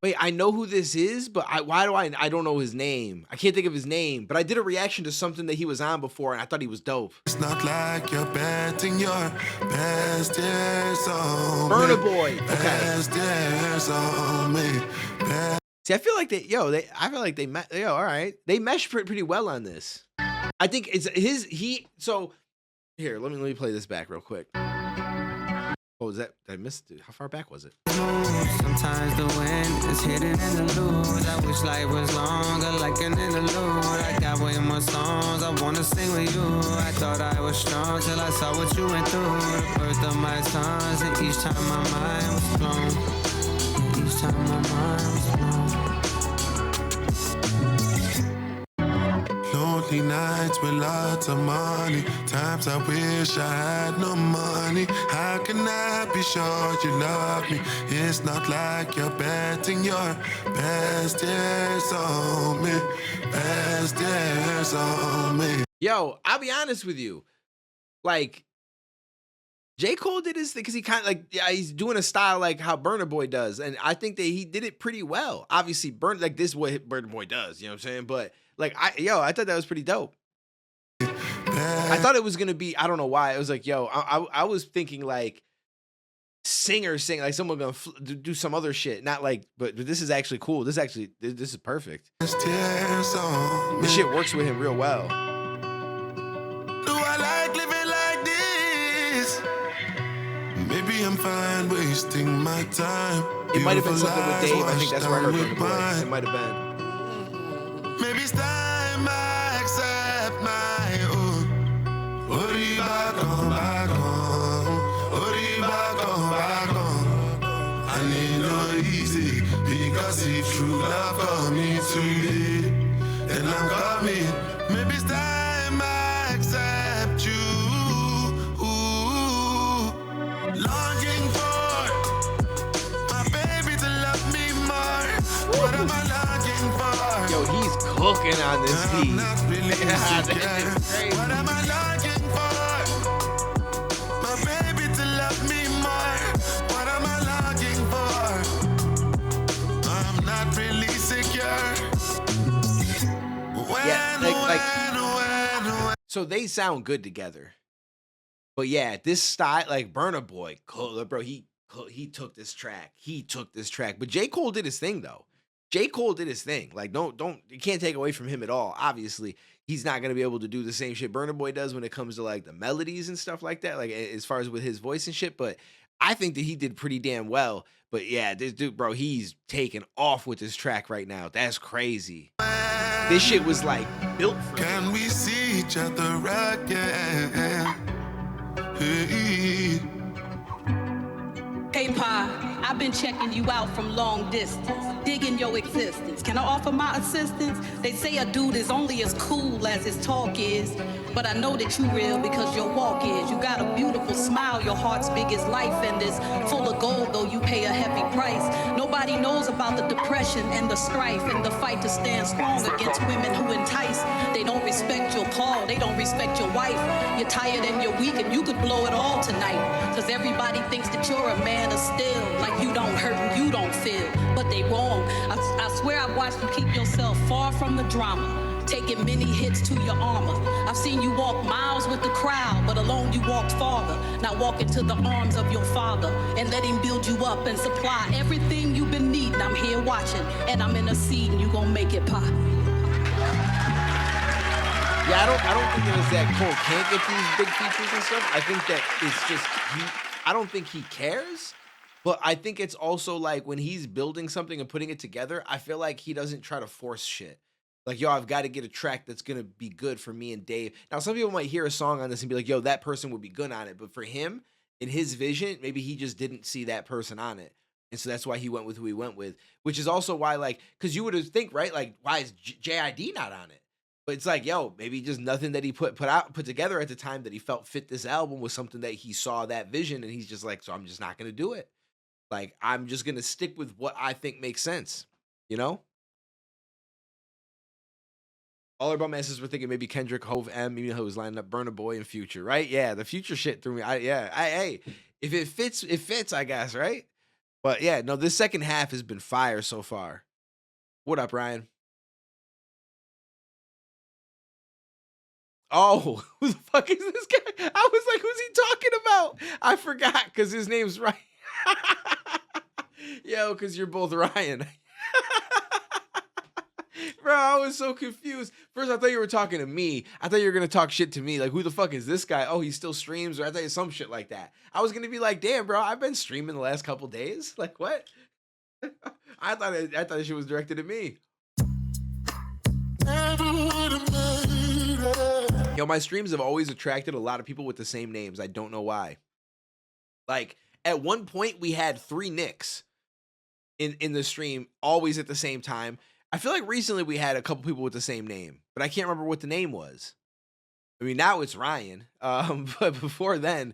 Wait, I know who this is, but why do I don't know his name. I can't think of his name, but I did a reaction to something that he was on before, and I thought he was dope. It's not like you're betting your best years on me. Burna Boy. Okay. Best years on me. See, I feel like all right. They meshed pretty well on this. I think it's so here, let me play this back real quick. Oh, is that, I missed it. How far back was it? Sometimes the wind is hitting in the lose. I wish life was longer like an interlude. I got way more songs I wanna sing with you. I thought I was strong till I saw what you went through. The birth of my sons, and each time my mind was blown. Each time my mind was blown. Lonely nights with lots of money. Times I wish I had no money. How can I be sure you love me? It's not like you're betting your best years on me. Best years on me. Yo, I'll be honest with you. Like, J. Cole did his thing because he kind of he's doing a style like how Burna Boy does. And I think that he did it pretty well. Obviously, this is what Burna Boy does, you know what I'm saying? But I thought that was pretty dope. I thought it was going to be, I don't know why. It was like, yo, I was thinking like singer sing, like someone going to do some other shit. Not like, but this is actually cool. This is perfect. This shit works with him real well. Do I like living like this? Maybe I'm fine wasting my time. It might have been something with Dave. I think that's where I heard Burna Boy. It might have been. Maybe it's time I accept my own. Worry back on, back on. Worry back on, back on. I need no easy, because if true love coming today, then I'm coming. Maybe it's time I accept you. Longing for my baby to love me more. What am I longing for? Yo, he's cooking on this beat. I'm not really insecure. What am I longing for? My baby to love me more. What am I longing for? I'm not really secure. So they sound good together. But yeah, this style, like Burna Boy, bro, he took this track. But J. Cole did his thing though. J. Cole did his thing. Like, you can't take away from him at all. Obviously, he's not gonna be able to do the same shit Burna Boy does when it comes to like the melodies and stuff like that. Like as far as with his voice and shit. But I think that he did pretty damn well. But yeah, this dude, bro, he's taking off with this track right now. That's crazy. This shit was like built for him. Can we see each other again? Hey. Hey Hey, Pa, I've been checking you out from long distance, digging your existence. Can I offer my assistance? They say a dude is only as cool as his talk is, but I know that you real because your walk is. You got a beautiful smile, your heart's big as life, and it's full of gold, though you pay a heavy price. Nobody knows about the depression and the strife and the fight to stand strong against women who entice. They don't respect your call, they don't respect your wife. You're tired and you're weak and you could blow it all tonight, cause everybody thinks that you're a man of steel, like you don't hurt and you don't feel, but they wrong. I swear I've watched you keep yourself far from the drama, taking many hits to your armor. I've seen you walk miles with the crowd, but alone you walked farther. Now walk into the arms of your father and let him build you up and supply everything you've been needing. I'm here watching and I'm in a seat and you gonna make it pop. Yeah, I don't think it was that Cole can't get these big features and stuff. I think that it's just I don't think he cares, but I think it's also like when he's building something and putting it together, I feel like he doesn't try to force shit. Like, yo, I've got to get a track that's gonna be good for me and Dave. Now, some people might hear a song on this and be like, yo, that person would be good on it. But for him, in his vision, maybe he just didn't see that person on it. And so that's why he went with who he went with, which is also why, like, because you would think, right? Like, why is JID not on it? But it's like, yo, maybe just nothing that he put together at the time that he felt fit this album was something that he saw that vision and he's just like, so I'm just not going to do it. Like, I'm just going to stick with what I think makes sense, you know? All our bum asses were thinking maybe Kendrick, Hove, M, even though he was lining up Burna Boy and Future, right? Yeah, the Future shit threw me. Hey, if it fits, it fits, I guess, right? But yeah, no, this second half has been fire so far. What up, Ryan? Oh, who the fuck is this guy? I was like, who's he talking about? I forgot because his name's Ryan. Yo, because you're both Ryan. Bro, I was so confused. First, I thought you were talking to me. I thought you were going to talk shit to me. Like, who the fuck is this guy? Oh, he still streams? Or I thought you some shit like that. I was going to be like, damn, bro, I've been streaming the last couple days. Like, what? I thought this shit was directed at me. Yo, my streams have always attracted a lot of people with the same names. I don't know why. Like, at one point, we had 3 Nicks in the stream, always at the same time. I feel like recently we had a couple people with the same name, but I can't remember what the name was. I mean, now it's Ryan. But before then,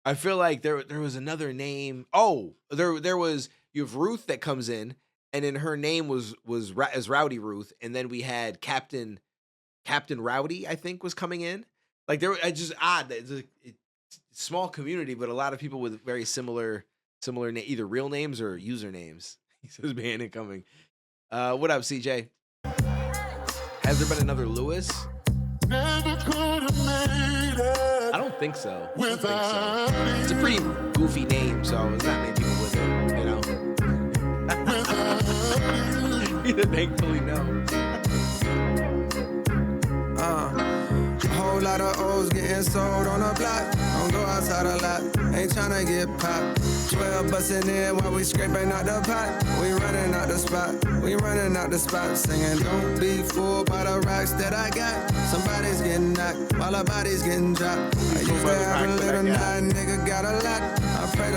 I feel like there was another name. Oh, there was, you have Ruth that comes in, and then her name was as Rowdy Ruth, and then we had Captain Rowdy, I think, was coming in. Like, it's just odd. It's a small community, but a lot of people with very similar either real names or usernames. He says, man, incoming. What up, CJ? Has there been another Lewis? I don't think so. It's a pretty goofy name, so there's not many people with it, you know? Either thankfully no. A whole lot of O's getting sold on the block. Don't go outside a lot, ain't tryna get popped. 12 bustin' in while we scraping out the pot. We running out the spot, singing don't be fooled by the rocks that I got. Somebody's getting knocked while our body's getting dropped. I used to have a little nine, nigga got a lot. I pray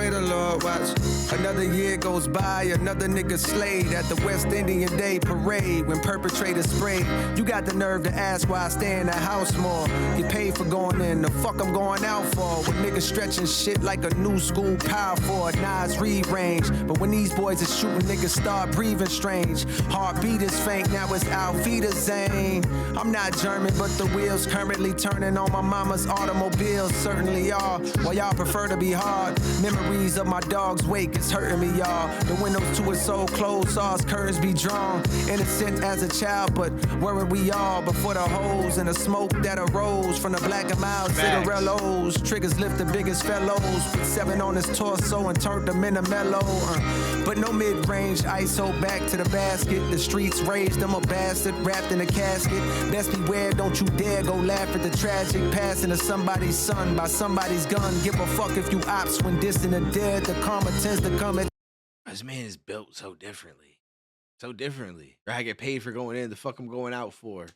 the Lord watch. Another year goes by, another nigga slayed at the West Indian Day Parade when perpetrators sprayed. You got the nerve to ask why I stay in the house more. Get paid for going in, the fuck I'm going out for. When niggas stretching shit like a new school power for a Nas Reed range. But when these boys are shooting, niggas start breathing strange. Heartbeat is faint, now it's Alvita Zane. I'm not German, but the wheels currently turning on my mama's automobile. Certainly are, while y'all prefer to be hard. Memories of my dog's wake is hurting me, y'all. The windows to his soul closed, saw his curtains be drawn. Innocent as a child, but weren't we all? Before the holes and the smoke that arose from the black and mild cigarellos. Triggers lift the biggest fellows. Put 7 on his torso and turned them into mellow. But no mid-range ISO back to the basket. The streets raised him a bastard wrapped in a casket. Best beware, don't you dare go laugh at the tragic passing of somebody's son by somebody's gun. Give a fuck if you ops when dissing the dead. The karma tends to come at. This man is built so differently. so differently. Or I get paid for going in. The fuck I'm going out for.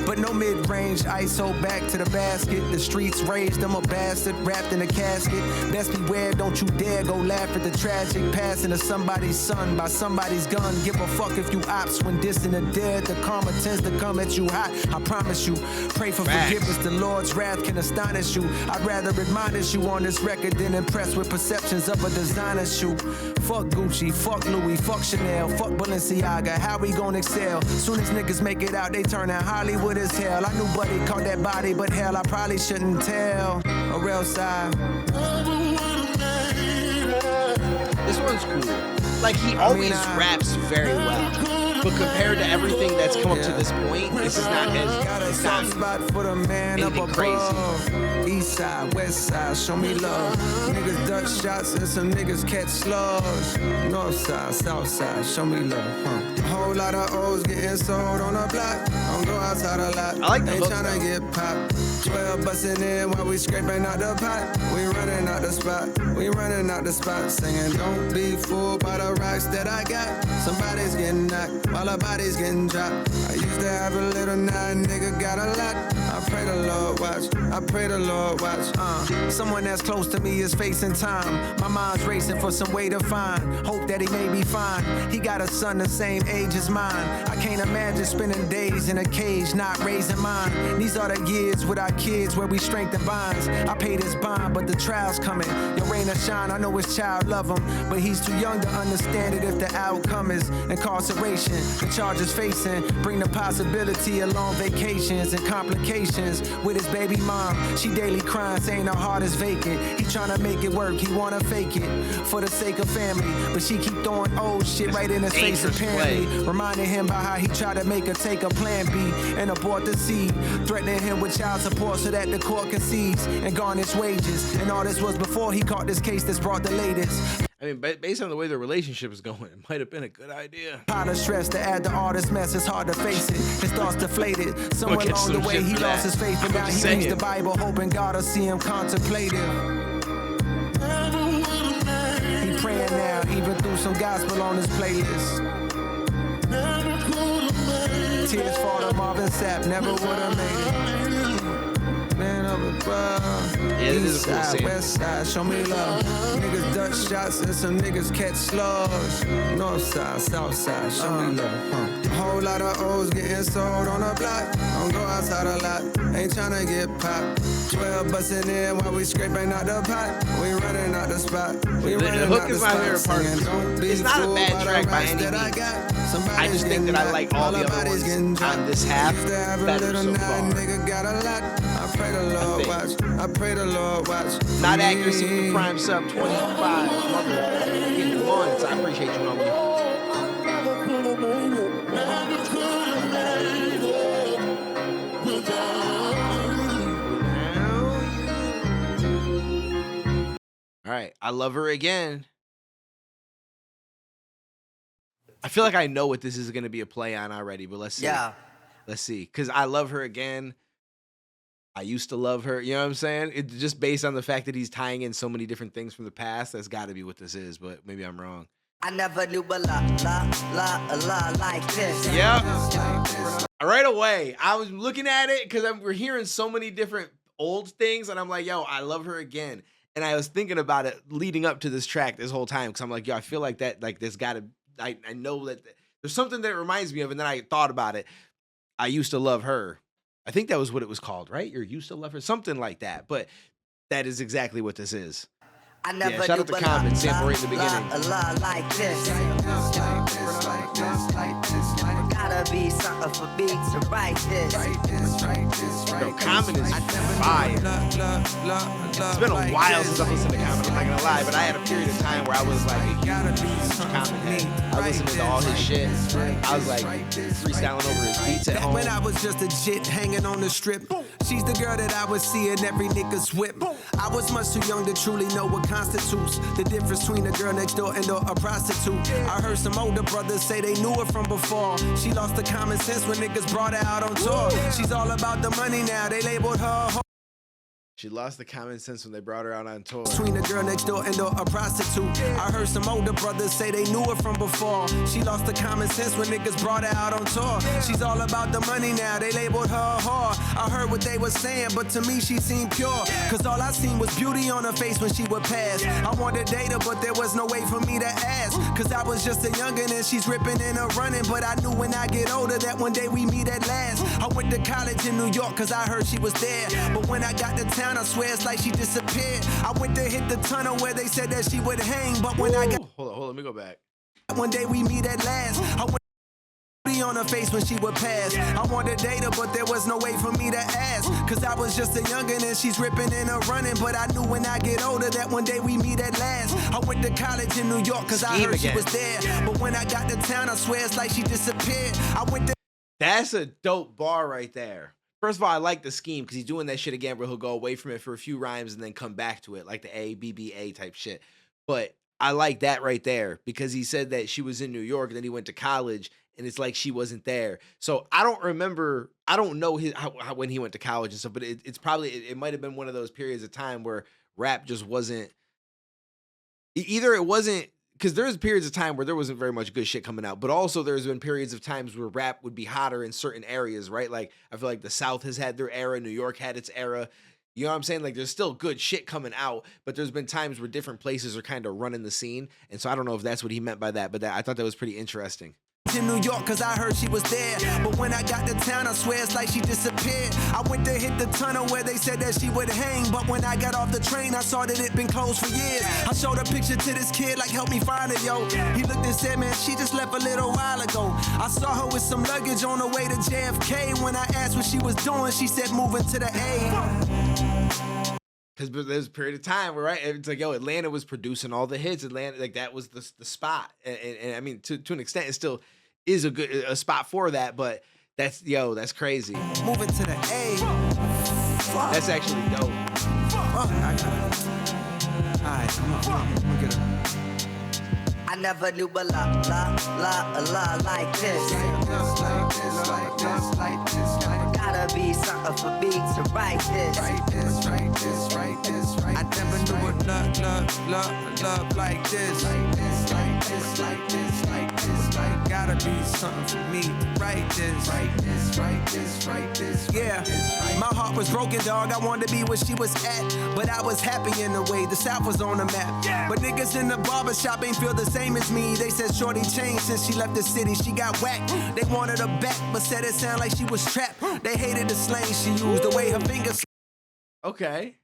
But no mid-range, ISO back to the basket. The streets raised, I'm a bastard, wrapped in a casket. Best beware, don't you dare go laugh at the tragic passing of somebody's son by somebody's gun. Give a fuck if you ops when dissing the dead. The karma tends to come at you hot, I promise you. Pray for forgiveness, the Lord's wrath can astonish you. I'd rather admonish you on this record than impressed with perceptions of a designer shoe. Fuck Gucci, fuck Louis, fuck Chanel, fuck Balenciaga. How we gon' excel? Soon as niggas make it out, they turn out Hollywood as hell. I knew Buddy caught that body, but hell, I probably shouldn't tell. Or else This one's cool. Like, he always raps very well. But compared to everything that's come up to this point, this is not as spot for the man up above. Crazy. East side, west side, show me love. Niggas duck shots and some niggas catch slugs. North side, south side, show me love. A whole lot of O's getting sold on the block. Don't go outside a lot. I like the Ain't hook, tryna get popped. 12 busting in while we scraping out the pot. We running out the spot. We running out the spot. Singing, don't be fooled by the rocks that I got. Somebody's getting knocked while our body's getting dropped. I used to have a little, now a nigga got a lot. I pray the Lord watch. I pray the Lord watch. Someone that's close to me is facing time. My mind's racing for some way to find. Hope that he may be fine. He got a son the same age as mine. I can't imagine spending days in a cage, not raising mine. These are the years with our kids where we strengthen bonds. I paid his bond, but the trial's coming. Your rain or shine, I know his child love him, but he's too young to understand it if the outcome is incarceration. The charges facing bring the possibility of long vacations and complications with his baby mom. She daily crying, saying her heart is vacant. He tryna make it work, he wanna fake it for the sake of family, but she keep throwing old shit right in his face apparently. Reminding him about how he tried to make her take a plan B and abort the seed, threatening him with child support so that the court concedes and garnish wages. And all this was before he caught this case that's brought the latest. I mean, based on the way the relationship is going, it might have been a good idea. Pot of stress to add the artist mess, it's hard to face it. His thoughts deflated. Somewhere along the way, he lost his faith, and now he reads the Bible, hoping God will see him contemplative. He praying now, even through some gospel on his playlist. Tears fall to Marvin Sapp, never would have made it. Man up above. East side, west side, show me love. Niggas duck shots and some niggas catch slugs. North side, south side, show me love. A whole lot of O's getting sold on the block. Don't go outside a lot, ain't tryna get popped. 12 busting in while we scraping out the pot. We running out the spot. We running the hook is my favorite part. It's not a bad track by any means. I just think that I like all the other ones on this half better so far. Nigga got a lot. I pray the Lord watch. I pray the Lord watch. Not accuracy for the prime sub 25. Getting ones. I appreciate you, homie. All right, I love her again. I feel like I know what this is going to be a play on already, but let's see. Yeah. Let's see. Because I love her again. I used to love her. You know what I'm saying? It's just based on the fact that he's tying in so many different things from the past. That's got to be what this is, but maybe I'm wrong. I never knew a la like this. Yep. Right away, I was looking at it because we're hearing so many different old things, and I'm like, yo, I love her again. And I was thinking about it leading up to this track this whole time because I'm like, yo, I feel like that, like, there's got to, I know that there's something that it reminds me of, and then I thought about it. I used to love her. I think that was what it was called, right? You're used to love her, something like that. But that is exactly what this is. I never yeah, shout out to Common, sample right in the beginning. Like this. Gotta be something for me to write this. Bro, Common is fire. It's been a while since I've listened to Common, I'm not gonna lie, but I had a period of time where I was like, Common head. I listened to all his shit. I was like freestyling over his beats at home. When I was just a jit hanging on the strip, she's the girl that I would see in every nigga's whip. I was much too young to truly know what constitutes the difference between a girl next door and a prostitute. I heard some older brothers say they knew her from before. She lost the common sense when niggas brought her out on tour. She's all about the money now, they labeled her She lost the common sense when they brought her out on tour. Between the girl next door and a prostitute. I heard some older brothers say they knew her from before. She lost the common sense when niggas brought her out on tour. She's all about the money now, they labeled her a whore. I heard what they were saying, but to me she seemed pure. Cause all I seen was beauty on her face when she would pass. I wanted to date her, but there was no way for me to ask. Cause I was just a youngin' and she's ripping and a running. But I knew when I get older that one day we meet at last. I went to college in New York cause I heard she was there. But when I got to town, I swear it's like she disappeared. I went to hit the tunnel where they said that she would hang. But when I got... Hold on, let me go back. One day we meet at last. I went on her face when she would pass. I wanted to date her, but there was no way for me to ask. Cause I was just a youngin' and she's ripping and a running. But I knew when I get older that one day we meet at last. I went to college in New York cause I heard she was there. But when I got to town, I swear it's like she disappeared. I went to... That's a dope bar right there. First of all, I like the scheme because he's doing that shit again where he'll go away from it for a few rhymes and then come back to it, like the A, B, B, A type shit. But I like that right there because he said that she was in New York and then he went to college and it's like she wasn't there. So I don't remember, I don't know how when he went to college and stuff, but it's probably, it might have been one of those periods of time where rap just wasn't, either it wasn't, because there's periods of time where there wasn't very much good shit coming out, but also there's been periods of times where rap would be hotter in certain areas, right? Like I feel like the South has had their era, New York had its era. You know what I'm saying? Like there's still good shit coming out, but there's been times where different places are kind of running the scene. And so I don't know if that's what he meant by that, but I thought that was pretty interesting. In New York cause I heard she was there. But when I got to town, I swear it's like she disappeared. I went to hit the tunnel where they said that she would hang. But when I got off the train, I saw that it'd been closed for years. I showed a picture to this kid like, help me find her, yo. He looked and said, man, she just left a little while ago. I saw her with some luggage on the way to JFK. When I asked what she was doing, she said moving to the A. Because there's a period of time where, right, it's like, yo, Atlanta was producing all the hits. Atlanta, like that was the spot. And I mean, to an extent, it still is a spot for that, but that's crazy. Moving to the A. That's actually dope. I never knew a la like this. Gotta be something for me to write this. I never knew a love like this. Gotta be something for me to write this. Yeah, my heart was broken, dog. I wanted to be where she was at, but I was happy in the way the South was on the map. But niggas in the barbershop ain't feel the same as me. They said shorty changed since she left the city. She got whacked. They wanted her back, but said it sounded like she was trapped. They hated the slang she used, the way her fingers. Okay.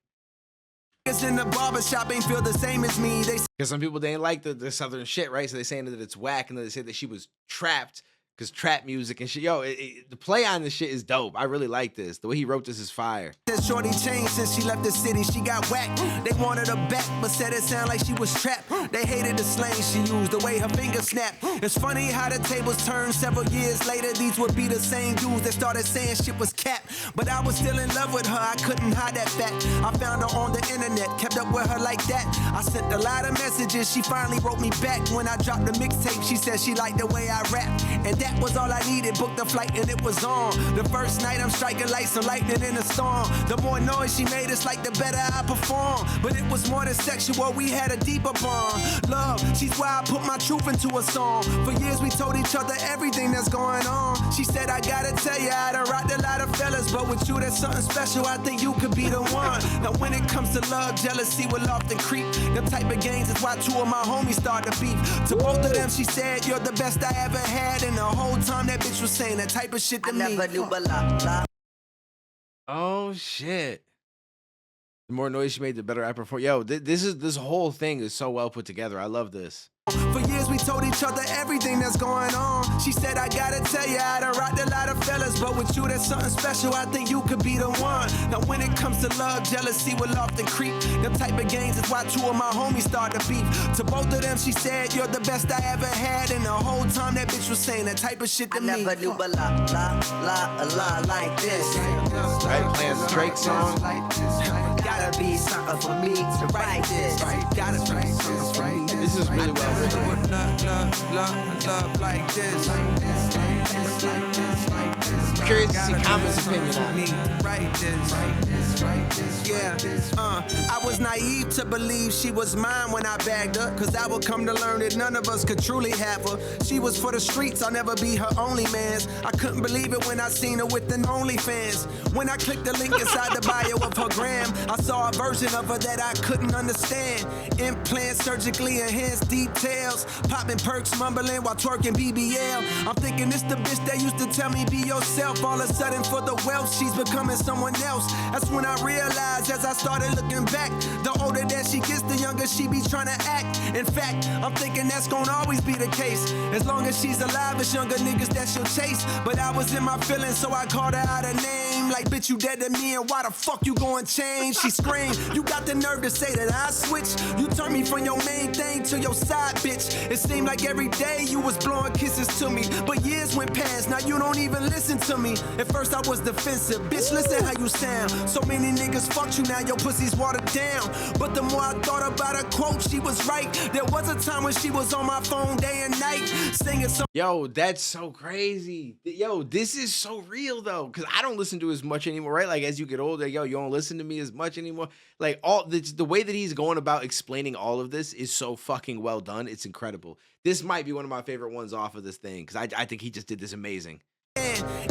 Niggas in the barbershop ain't feel the same as me. They because some people, they ain't like the southern shit, right? So they're saying that it's whack, and then they say that she was trapped because trap music and shit. Yo, the play on this shit is dope. I really like this. The way he wrote this is fire. Said shorty changed since she left the city. She got whacked. They wanted her back, but said it sounded like she was trapped. They hated the slang she used, the way her fingers snapped. It's funny how the tables turned several years later. These would be the same dudes that started saying shit was cap. But I was still in love with her. I couldn't hide that fact. I found her on the internet, kept up with her like that. I sent a lot of messages. She finally wrote me back. When I dropped the mixtape, she said she liked the way I rap. And that was all I needed. Booked the flight and it was on. The first night I'm striking like some lightning in a storm. The more noise she made, it's like the better I perform. But it was more than sexual, we had a deeper bond. Love, she's why I put my truth into a song. For years we told each other everything that's going on. She said, I gotta tell you, I done rocked a lot of fellas, but with you there's something special, I think you could be the one. Now when it comes to love, jealousy will often creep. Them type of games is why two of my homies started beef. To both of them she said, you're the best I ever had. And the whole time that bitch was saying that type of shit to me. I never knew a la. Oh shit. The more noise she made, the better I perform. Yo, this whole thing is so well put together. I love this. For years we told each other everything that's going on. She said, I gotta tell you, I done rocked a lot of fellas, but with you there's something special, I think you could be the one. Now when it comes to love, jealousy will often creep. Them type of games is why two of my homies started beef. To both of them she said, you're the best I ever had. And the whole time that bitch was saying that type of shit to me. I never knew a la like this. Right, playing the Drake song. Gotta be something for me to write this. Gotta be something for me. This is really well written. Love like this. curious to see Common's opinion on it. I was naive to believe she was mine when I bagged her, cause I would come to learn that none of us could truly have her. She was for the streets, I'll never be her only man's. I couldn't believe it when I seen her with an OnlyFans. When I clicked the link inside the bio of her gram, I saw a version of her that I couldn't understand. Implants, surgically enhanced details, popping perks, mumbling while twerking BBL. I'm thinking it's the bitch that used to tell me be yourself. All of a sudden for the wealth, she's becoming someone else. That's when I realized as I started looking back, the older that she gets, the younger she be trying to act. In fact, I'm thinking that's gonna always be the case. As long as she's alive, it's younger niggas that she'll chase. But I was in my feelings, so I called her out her name. Like, bitch, you dead to me, and why the fuck you going change? She screamed, you got the nerve to say that I switched. You turned me from your main thing to your side, bitch. It seemed like every day you was blowing kisses to me. But years went past, now you don't even listen to me. At first I was defensive, bitch, listen how you sound. So many niggas fucked you, now your pussy's watered down. But the more I thought about her quote, she was right. There was a time when she was on my phone day and night, singing so. Yo, that's so crazy. Yo, this is so real though, because I don't listen to as much anymore, right? Like as you get older, yo, you don't listen to me as much anymore. Like all the way that he's going about explaining all of this is so fucking well done. It's incredible. This might be one of my favorite ones off of this thing because I think he just did this amazing.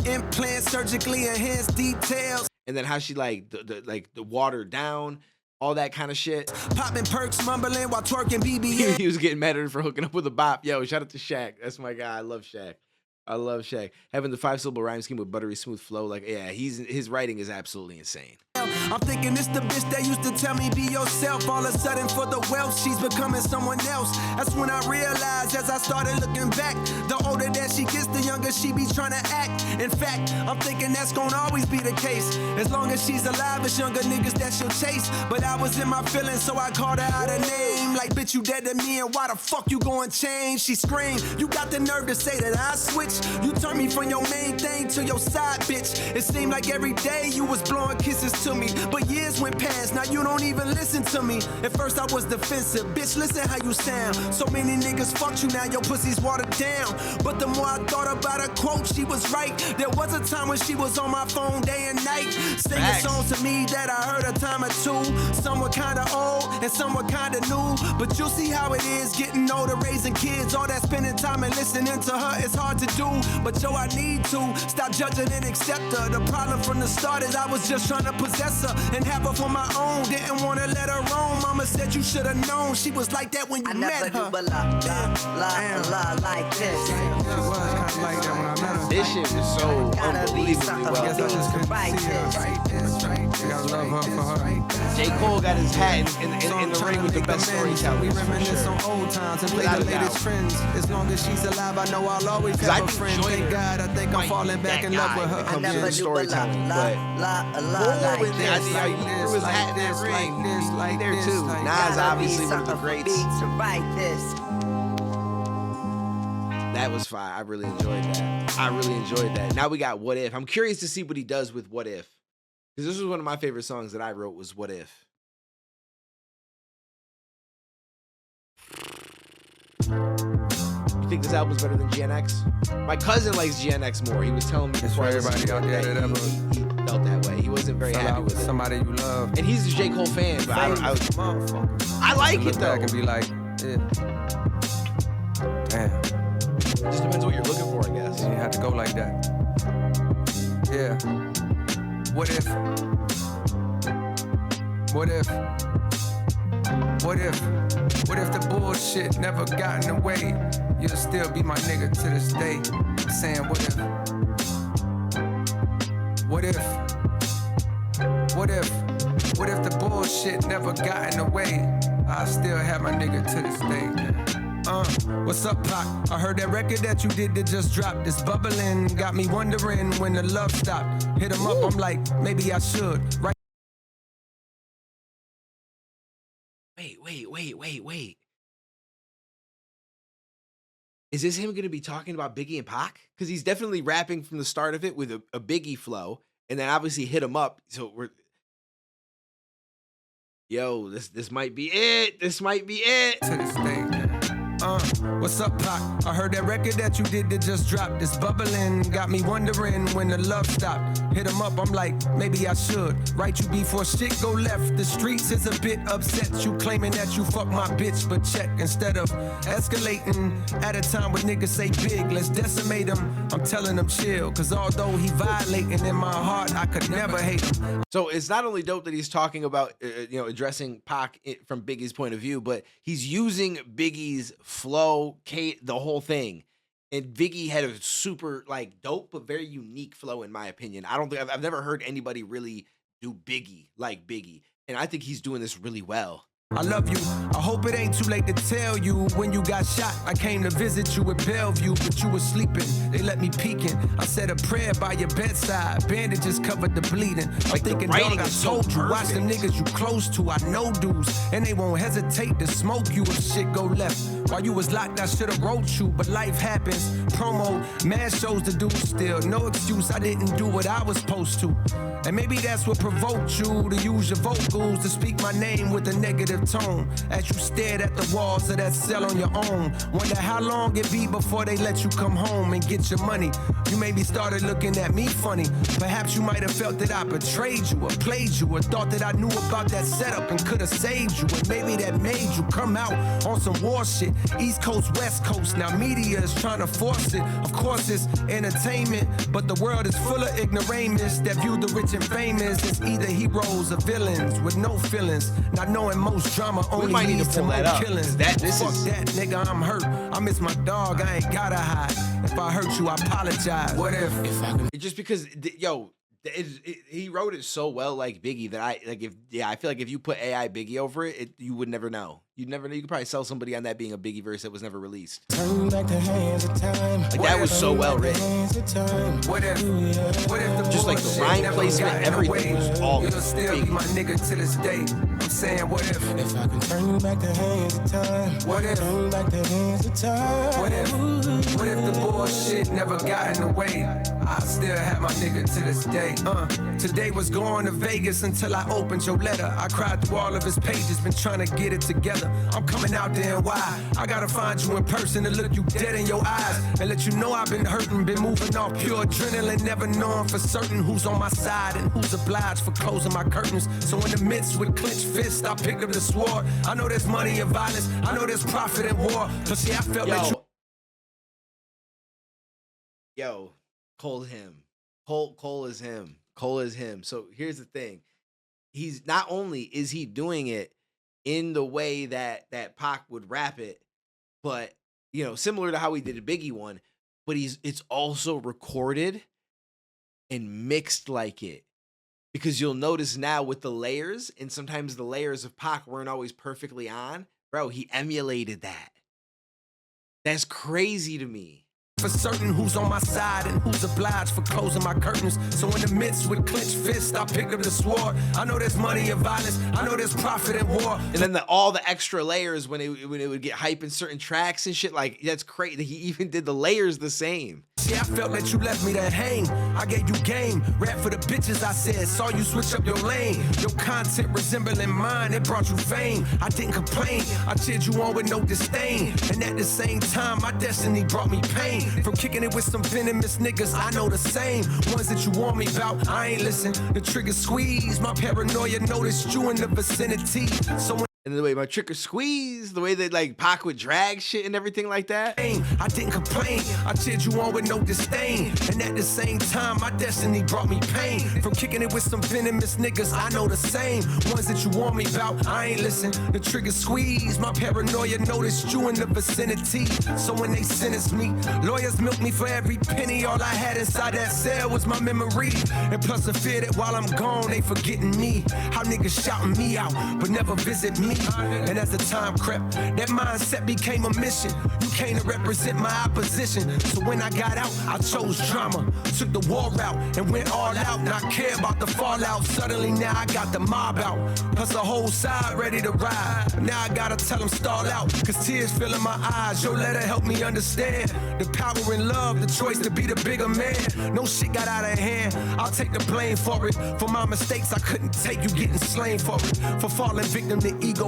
Implants, surgically enhanced details. And then how she like the watered down, all that kind of shit. Popping perks, mumbling while twerking BBL. He was getting mad at her for hooking up with a bop. Yo, shout out to Shaq. That's my guy. I love Shaq. I love Shaq. Having the 5-syllable rhyme scheme with buttery smooth flow, like yeah, his writing is absolutely insane. I'm thinking it's the bitch that used to tell me be yourself. All of a sudden for the wealth, she's becoming someone else. That's when I realized as I started looking back, the older that she gets, the younger she be trying to act. In fact, I'm thinking that's gonna always be the case. As long as she's alive, it's younger niggas that she'll chase. But I was in my feelings, so I called her out her name. Like, bitch, you dead to me, and why the fuck you going change? She screamed, you got the nerve to say that I switched. You turned me from your main thing to your side, bitch. It seemed like every day you was blowing kisses to me. But years went past, now you don't even listen to me. At first I was defensive, bitch, listen how you sound. So many niggas fucked you, now your pussy's watered down. But the more I thought about her quote, she was right. There was a time when she was on my phone day and night, singing songs to me that I heard a time or two. Some were kinda old and some were kinda new. But you'll see how it is getting older, raising kids. All that spending time and listening to her is hard to do. But yo, I need to stop judging and accept her. The problem from the start is I was just trying to possess her and have her for my own. Didn't want to let her roam. Mama said you should have known she was like that when you met her. I never do but la like this. Like that when I met her. This shit was so unbelievably well I done. just couldn't see her. You gotta love her for her. J. Cole got his hat in the ring with the best storytellers. We for reminisce sure. on old times and play Without the a latest doubt. trends. As long as she's alive, I know I'll always 'Cause I have a think friend. Joyner Thank God, I think might I'm falling be back that in love guy with when it her. comes to Never the do but storytelling, but la more with this, that, he like threw his hat in that this, ring. like this, like there this, too. like Nas Gotta obviously be one of the something for greats. me to write this. That was fire. I really enjoyed that. Now we got What If. I'm curious to see what he does with What If. Because this was one of my favorite songs that I wrote was What If. You think this album's better than GNX? My cousin likes GNX more. He was telling me It's before for I listened everybody to out it there that ever he felt that way. He wasn't very fell happy out with with it. somebody you love. And he's a J. Cole fan, but I like Look it back though. and be like, yeah. Damn. Just depends what you're looking for, I guess. You had to go like that. Yeah. What if? What if? What if? What if the bullshit never got in the way? You'll still be my nigga to this day. Saying what if? What if? What if? What if the bullshit never got in the way? I still have my nigga to this day. What's up, Pac? I heard that record that you did that just dropped. It's bubbling, got me wondering when the love stopped. Hit him up, I'm like, maybe I should. Right. Wait. Is this him going to be talking about Biggie and Pac? Because he's definitely rapping from the start of it with a Biggie flow, and then obviously Hit him up. So we're, yo, this might be it. This might be it. To this day. What's up, Pac? I heard that record that you did that just dropped. It's bubbling, got me wondering when the love stopped. Hit him up, I'm like, maybe I should write you before shit go left. The streets is a bit upset. You claiming that you fuck my bitch, but check. Instead of escalating at a time when niggas say big, let's decimate him. I'm telling him chill, cause although he violating in my heart, I could never hate him. So it's not only dope that he's talking about, addressing Pac from Biggie's point of view, but he's using Biggie's flow, the whole thing. And Biggie had a super dope but very unique flow, in my opinion. I don't think I've never heard anybody really do Biggie like Biggie, and I think he's doing this really well. I love you. I hope it ain't too late to tell you when you got shot. I came to visit you at Bellevue, but you were sleeping. They let me peeking. I said a prayer by your bedside. Bandages covered the bleeding. I'm thinking, dog, I told you, watch the niggas you close to. I know dudes, and they won't hesitate to smoke you if shit go left. While you was locked, I should've wrote you, but life happens. Promo, mad shows to do still. No excuse, I didn't do what I was supposed to. And maybe that's what provoked you to use your vocals to speak my name with a negative tone as you stared at the walls of that cell on your own. Wonder how long it be before they let you come home and get your money. You maybe started looking at me funny. Perhaps you might have felt that I betrayed you or played you or thought that I knew about that setup and could have saved you. And maybe that made you come out on some war shit. East Coast, West Coast, now media is trying to force it. Of course it's entertainment, but the world is full of ignoramus that view the rich and famous as either heroes or villains with no feelings, not knowing most drama only leads to more killings. Fuck that, nigga, I'm hurt. I miss my dog, I ain't gotta hide. If I hurt you, I apologize. What if I could... Just because, he wrote it so well like Biggie that I feel like if you put AI Biggie over it, you would never know. You'd never know. You could probably sell somebody on that being a Biggie verse that was never released. Turn back the hands of time. Like that was so well written. What if the just like the rhyme placement, everything was all you'll still be my nigga to this day. I'm saying, what if I can turn back the hands of time? What if turn back the hands of time? What if the bullshit never got in the way? I still have my nigga to this day. Today was going to Vegas until I opened your letter. I cried through all of his pages, been trying to get it together. I'm coming out there and why? I gotta find you in person to look you dead in your eyes and let you know I've been hurting, been moving off pure adrenaline, never knowing for certain who's on my side and who's obliged for closing my curtains. So in the midst with clenched fists, I picked up the sword. I know there's money in violence, I know there's profit in war, but see, I felt that you... Cole is him. Cole is him. Cole is him. So here's the thing. He's not only is he doing it in the way that Pac would rap it, but similar to how he did a Biggie one, but it's also recorded and mixed like it. Because you'll notice now with the layers, and sometimes the layers of Pac weren't always perfectly on, bro, he emulated that. That's crazy to me. For certain who's on my side and who's obliged for closing my curtains. So in the midst with clenched fists, I picked up the sword. I know there's money in violence, I know there's profit in war. And then all the extra layers when it would get hype in certain tracks and shit, like that's crazy. He even did the layers the same. See, I felt that you left me to hang. I gave you game, rap for the bitches, I said. Saw you switch up your lane. Your content resembling mine, it brought you fame. I didn't complain, I cheered you on with no disdain. And at the same time, my destiny brought me pain. From kicking it with some venomous niggas, I know the same. Ones that you warn me about, I ain't listen. The trigger squeeze, my paranoia noticed you in the vicinity. So and the way my trigger squeeze, the way that Pac would drag shit and everything like that. I didn't complain, I cheered you on with no disdain. And at the same time, my destiny brought me pain. From kicking it with some venomous niggas, I know the same. Ones that you warn me about, I ain't listen. The trigger squeeze, my paranoia noticed you in the vicinity. So when they sentenced me, lawyers milked me for every penny. All I had inside that cell was my memory. And plus the fear that while I'm gone, they forgetting me. How niggas shouting me out, but never visit me. And as the time crept, that mindset became a mission. You came to represent my opposition. So when I got out, I chose drama. Took the war route and went all out. Not care about the fallout. Suddenly now I got the mob out. Plus the whole side ready to ride. Now I gotta tell them stall out. Cause tears fill in my eyes. Your letter helped me understand the power in love, the choice to be the bigger man. No shit got out of hand. I'll take the blame for it. For my mistakes I couldn't take, you getting slain for it. For falling victim to ego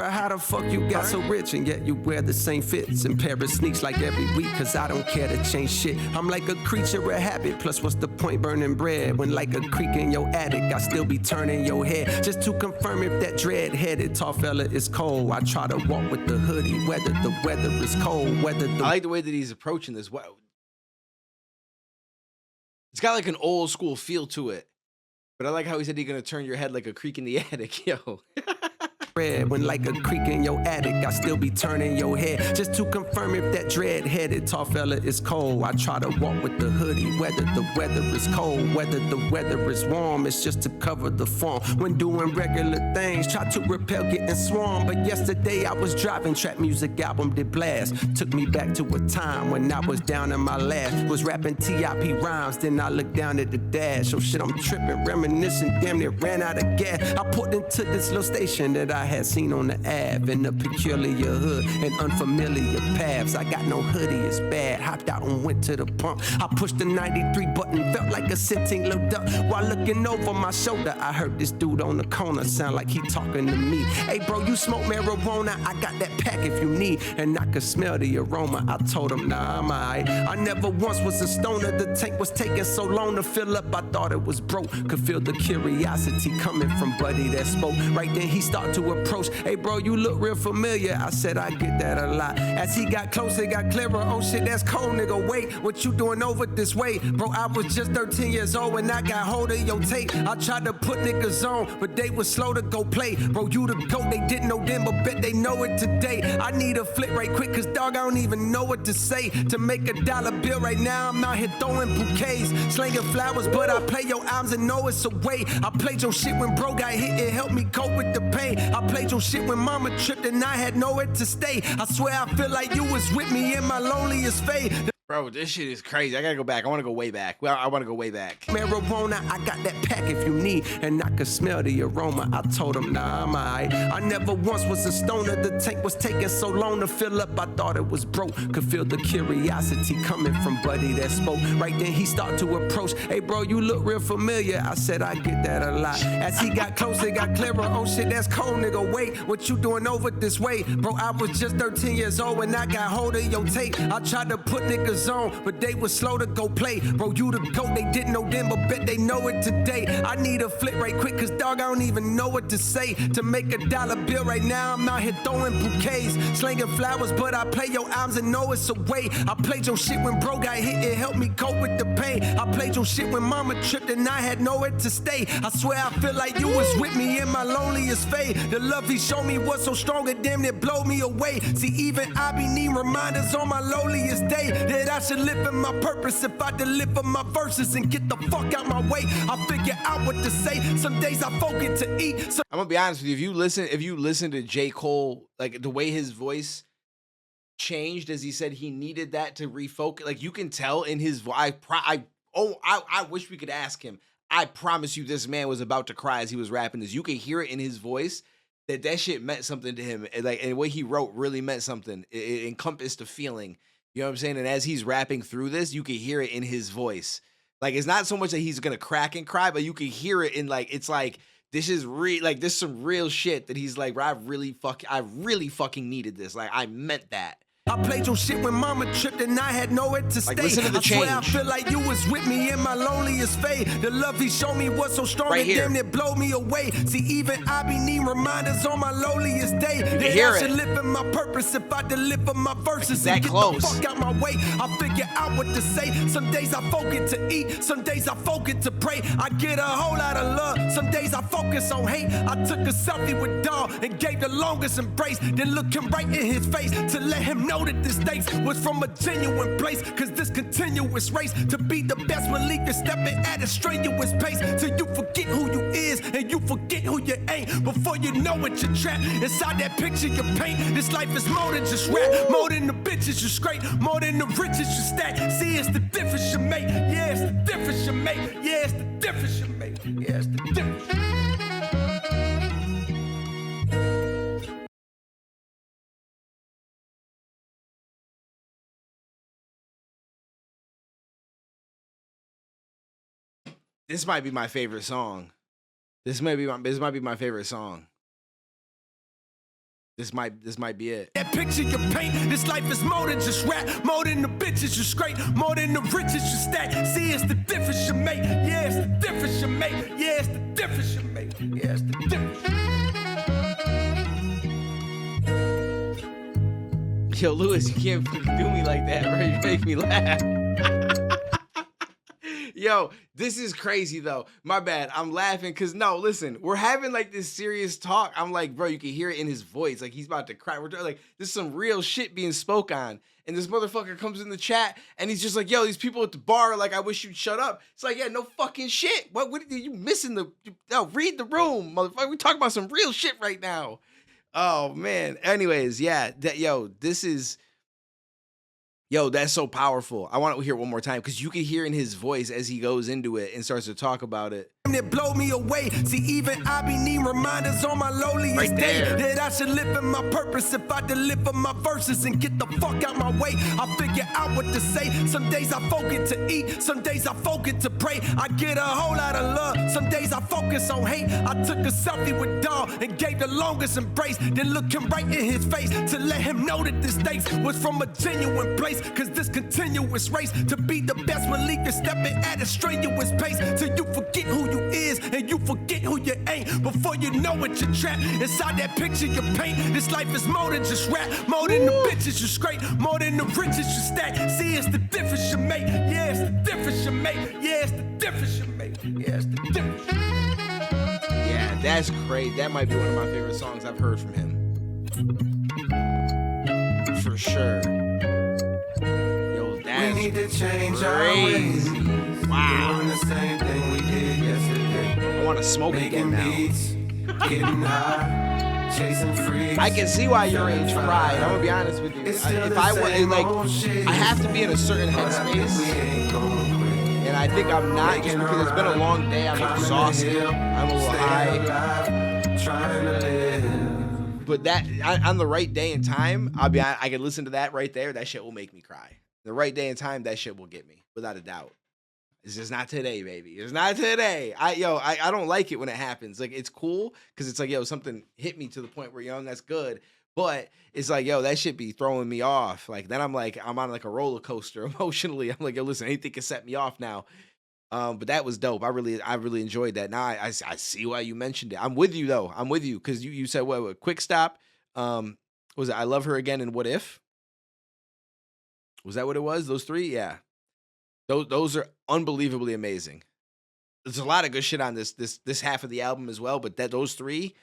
Bro, how the fuck you got so rich and yet you wear the same fits and pair of sneaks like every week? Cause I don't care to change shit. I'm like a creature of habit. Plus, what's the point burning bread when like a creek in your attic? I still be turning your head just to confirm if that dread-headed tall fella is cold. I try to walk with the hoodie, whether the weather is cold, whether the... I like the way that he's approaching this. Wow. It's got like an old school feel to it. But I like how he said he's gonna turn your head like a creek in the attic, yo. When like a creek in your attic, I still be turning your head just to confirm if that dread-headed tall fella is cold. I try to walk with the hoodie, whether the weather is cold, whether the weather is warm. It's just to cover the form. When doing regular things, try to repel getting swarmed. But yesterday I was driving, trap music album did blast. Took me back to a time when I was down in my last. Was rapping TIP rhymes, then I looked down at the dash. Oh shit, I'm tripping, reminiscing, damn near ran out of gas. I pulled into this little station that I had seen on the Ave in a peculiar hood and unfamiliar paths. I got no hoodie, it's bad. Hopped out and went to the pump. I pushed the 93 button, felt like a sitting looked up. While looking over my shoulder, I heard this dude on the corner sound like he talking to me. Hey bro, you smoke marijuana? I got that pack if you need. And I could smell the aroma. I told him, nah, I'm alright. I never once was a stoner. The tank was taking so long to fill up, I thought it was broke. Could feel the curiosity coming from buddy that spoke. Right then he started to approach. Hey bro, you look real familiar. I said I get that a lot. As he got closer, it got clearer. Oh shit, that's cold, nigga. Wait, what you doing over this way? Bro, I was just 13 years old when I got hold of your tape. I tried to put niggas on, but they was slow to go play. Bro, you the GOAT, they didn't know then, but bet they know it today. I need a flip right quick, cause dog, I don't even know what to say. To make a dollar bill right now, I'm out here throwing bouquets, slinging flowers, but I play your albums and know it's a way. I played your shit when bro got hit, it helped me cope with the pain. I played your shit when mama tripped and I had nowhere to stay. I swear I feel like you was with me in my loneliest phase. Bro, this shit is crazy. I gotta go back. I wanna go way back. Well, I wanna go way back. Marijuana, I got that pack if you need. And I could smell the aroma. I told him, nah, I'm alright. I never once was a stoner. The tank was taking so long to fill up, I thought it was broke. Could feel the curiosity coming from buddy that spoke. Right then he started to approach. Hey bro, you look real familiar. I said I get that a lot. As he got closer, it got clearer. Oh shit, that's cold, nigga. Wait, what you doing over this way? Bro, I was just 13 years old when I got hold of your tape. I tried to put niggas on, but they was slow to go play. Bro, you the GOAT, they didn't know then, but bet they know it today. I need a flip right quick, cause dog, I don't even know what to say. To make a dollar bill right now, I'm out here throwing bouquets, slinging flowers, but I play your albums and know it's a way. I played your shit when bro got hit, it helped me cope with the pain. I played your shit when mama tripped and I had nowhere to stay. I swear I feel like you was with me in my loneliest phase. The love he showed me was so strong, it damn near blow me away. See, even I be need reminders on my loneliest day that I should live in my purpose if I deliver my verses and get the fuck out my way. I figure out what to say. Some days I forget to eat. I'm gonna be honest with you. If you listen to J. Cole, like the way his voice changed as he said he needed that to refocus, like you can tell in his voice. I wish we could ask him. I promise you, this man was about to cry as he was rapping this. You could hear it in his voice that shit meant something to him. And what he wrote really meant something. It encompassed a feeling. You know what I'm saying? And as he's rapping through this, you can hear it in his voice. Like, it's not so much that he's gonna crack and cry, but you can hear it in, like, it's like, this is real, like, this is some real shit that he's like, bro, I really fucking needed this. Like, I meant that. I played your shit when mama tripped and I had nowhere to stay. Like, listen to the I swear I change. feel like you was with me in my loneliest phase. The love he showed me was so strong, Right it here. damn near blow me away. See, even I be need reminders on my loneliest day that hear I should it. live in my purpose if I deliver my verses Like, and that get close. the fuck out my way. I figure out what to say. Some days I forget to eat, some days I forget to pray. I get a whole lot of love, some days I focus on hate. I took a selfie with dog and gave the longest embrace, then look him right in his face to let him know that this thanks was from a genuine place. Cause this continuous race to be the best relief is stepping at a strenuous pace till you forget who you is and you forget who you ain't. Before you know it, you're trapped inside that picture you paint. This life is more than just rap, more than the bitches you scrape, more than the riches you stack. See, it's the difference you make. Yeah, it's the difference you make. Yeah, it's the difference you make. Yeah, it's the difference you make. This might be my favorite song. This might be my favorite song. This might be it. That picture you paint, this life is more than just rap, more than the bitches you scrape, more than the riches you stack. See, it's the difference you make. Yeah, it's the difference you make. Yeah, it's the difference you make. Yeah, it's the difference. Yo, Lewis, you can't do me like that, bro. You make me laugh. Yo, this is crazy though. My bad. I'm laughing because no, listen, we're having like this serious talk. I'm like, bro, you can hear it in his voice. Like he's about to cry. We're like, this is some real shit being spoke on. And this motherfucker comes in the chat and he's just like, yo, these people at the bar, like, I wish you'd shut up. It's like, yeah, no fucking shit. What are you missing read the room, motherfucker. We talking about some real shit right now. Oh man. Anyways, yeah, that's so powerful. I want to hear it one more time because you can hear in his voice as he goes into it and starts to talk about it. That blow me away. See, even I be need reminders on my lowliest Right day there. that I should live in my purpose. If I deliver my verses and get the fuck out my way, I figure out what to say. Some days I focus to eat, some days I focus to pray. I get a whole lot of love, some days I focus on hate. I took a selfie with Dog and gave the longest embrace, then look him right in his face to let him know that this thanks was from a genuine place. Cause this continuous race to be the best Malik is stepping at a strenuous pace till you forget who you is and you forget who you ain't. Before you know it, you're trapped inside that picture you paint. This life is more than just rap, more than the bitches you scrape, more than the riches you stack. See, it's the difference you make. Yeah, it's the difference you make. Yeah, it's the difference you make. Yeah, it's the difference. Yeah, that's great. That might be one of my favorite songs I've heard from him. For sure. Yo, that's We need to change our ways. crazy. Wow. Doing the same thing we did yesterday. I want to smoke again Making now. beats, getting high, chasing freaks. I can see why your age fried. I'm gonna be honest with you. It's still If the I were same like, old shit. I have to be in a certain But I think we headspace, ain't gonna quit. and I think I'm not just because it's been a long day. I'm exhausted. I'm a little high. Trying to live. But that on the right day and time, I can listen to that right there. That shit will make me cry. The right day and time, that shit will get me without a doubt. It's just not today, baby. It's not today. I don't like it when it happens. Like, it's cool because it's like, yo, something hit me to the point where, yo, that's good. But it's like, yo, that shit be throwing me off. Like, then I'm on like a roller coaster emotionally. I'm like, yo, listen, anything can set me off now. But that was dope. I really enjoyed that. Now I see why you mentioned it. I'm with you though. I'm with you because you said what Quick Stop. Was it I Love Her Again and What If? Was that what it was? Those three? Yeah. Those are unbelievably amazing. There's a lot of good shit on this half of the album as well, but those three,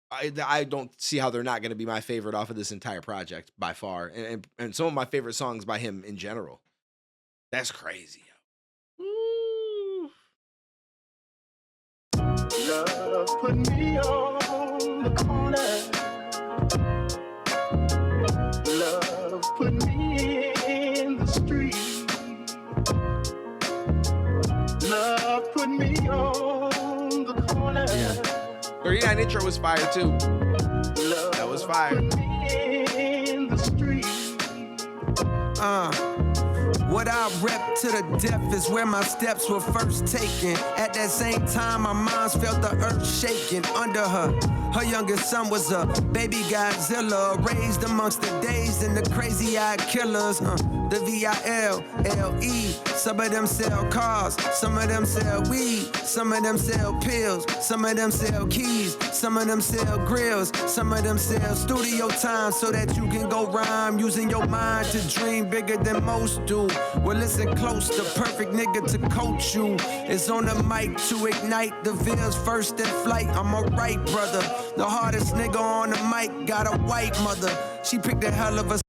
I don't see how they're not going to be my favorite off of this entire project by far, and some of my favorite songs by him in general. That's crazy. Woo. Love put me on the corner. Love put me in the street. Love put me on the corner. Yeah. 39 intro was fire too. That was fire. Put me in the street. What I rep to the death is where my steps were first taken. At that same time, my mom's felt the earth shaking under her. Her youngest son was a baby Godzilla, raised amongst the days and the crazy-eyed killers. The V-I-L-L-E. Some of them sell cars, some of them sell weed, some of them sell pills, some of them sell keys, some of them sell grills, some of them sell studio time so that you can go rhyme using your mind to dream bigger than most do. Well, listen close, the perfect nigga to coach you is on the mic to ignite the Ville's first in flight. I'm a right brother, the hardest nigga on the mic, got a white mother. She picked a hell of a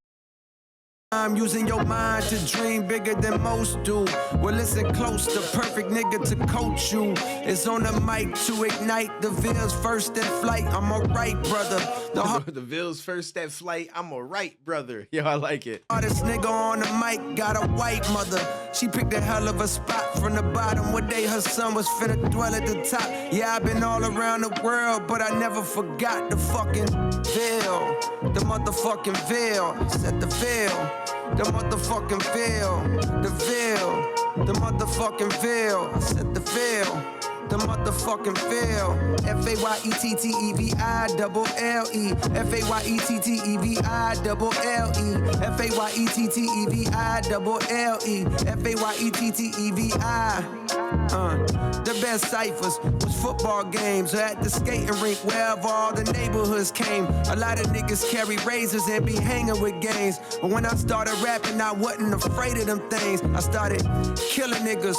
I'm using your mind to dream bigger than most do. Well, listen close, the perfect nigga to coach you is on the mic to ignite the Ville's first in flight. I'm a right brother. The Ville's first step flight. I'm a right brother. Yo, I like it. Hardest nigga on the mic got a white mother. She picked a hell of a spot from the bottom. One day her son was finna dwell at the top. Yeah, I've been all around the world, but I never forgot the fucking Ville. The motherfucking Ville. Set the Ville. The motherfucking Ville. The Ville. The motherfucking Ville. I said the Ville. the motherfucking Ville. F-A-Y-E-T-T-E-V-I-double-L-E. F-A-Y-E-T-T-E-V-I-double-L-E. F-A-Y-E-T-T-E-V-I-double-L-E. F-A-Y-E-T-T-E-V-I. The best ciphers was football games or at the skating rink wherever all the neighborhoods came. A lot of niggas carry razors and be hanging with gangs. But when I started rapping, I wasn't afraid of them things. I started killing niggas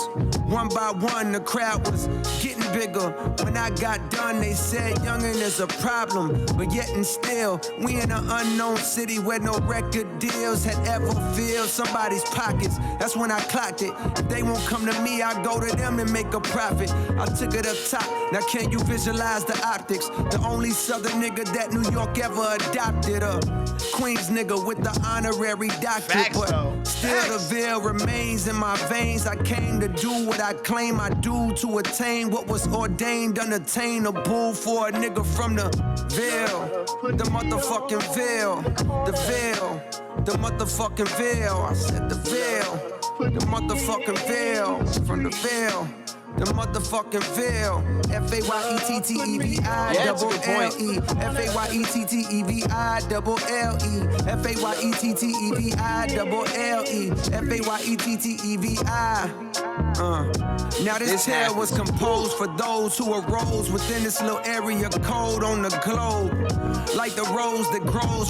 one by one. The crowd was getting bigger. When I got done, they said youngin' is a problem. But yet and still, we in an unknown city where no record deals had ever filled somebody's pockets. That's when I clocked it. If they won't come to me, I go to them and make a profit. I took it up top. Now can you visualize the optics? The only southern nigga that New York ever adopted. Queens nigga with the honorary doctorate. But still the Ville remains in my veins. I came to do what I claim I do to attain what was ordained unattainable for a nigga from the Ville. The motherfucking Ville. The Ville. The motherfucking Ville. I said the Ville. The motherfucking Ville. From the Ville. The motherfucking Ville. F-A-Y-E-T-T-E-V-I-double-L-E. F-A-Y-E-T-T-E-V-I-double-L-E. F-A-Y-E-T-T-E-V-I-double-L-E. F-A-Y-E-T-T-E-V-I. Now this tale was composed for those who arose within this little area code on the globe. Like the rose that grows.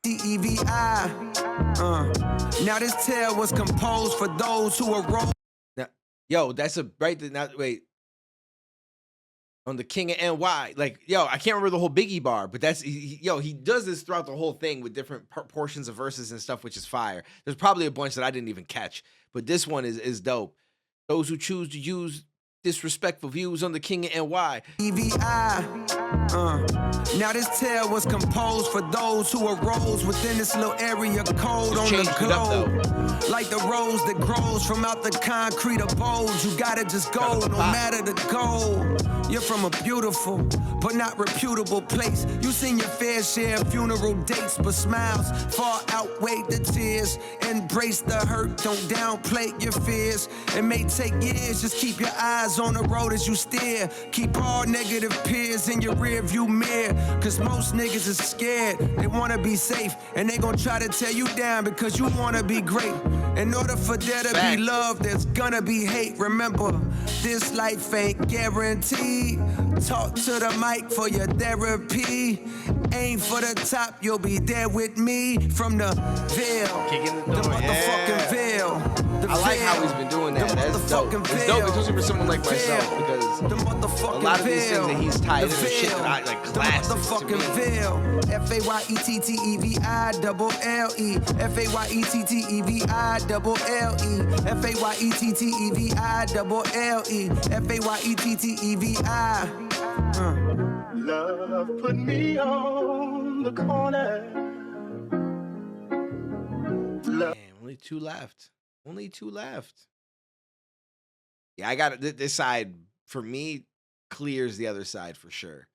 T-E-V-I. Now this tale was composed for those who arose. Yo, that's a right. Now, wait. On the King of NY, like, yo, I can't remember the whole Biggie bar, but that's, he does this throughout the whole thing with different portions of verses and stuff, which is fire. There's probably a bunch that I didn't even catch, but this one is dope. Those who choose to use disrespectful views on the King of NY. Now this tale was composed for those who arose within this little area code on the globe. Like the rose that grows from out the concrete abode. You gotta just go, no matter the goal. You're from a beautiful, but not reputable place. You seen your fair share of funeral dates, but smiles far outweigh the tears. Embrace the hurt, don't downplay your fears. It may take years, just keep your eyes on the road as you steer. Keep all negative peers in your rear view mirror. Cause most niggas is scared, they wanna be safe. And they gon' try to tear you down because you wanna be great. In order for there to be love, there's gonna be hate. Remember, this life ain't guaranteed. Talk to the mic for your therapy. Aim for the top, you'll be there with me. From the Ville, the motherfucking Ville. I like how he's been doing that. That's dope. It's dope, especially for someone like myself, because a lot of these things that he's tied into shit that I like classics to me. F-A-Y-E-T-T-E-V-I-double-L-E. F-A-Y-E-T-T-E-V-I-double-L-E. F-A-Y-E-T-T-E-V-I-double-L-E. F-A-Y-E-T-T-E-V-I. Love put me on the corner. Damn, only two left. Only two left. Yeah, I got it. This side for me clears the other side for sure.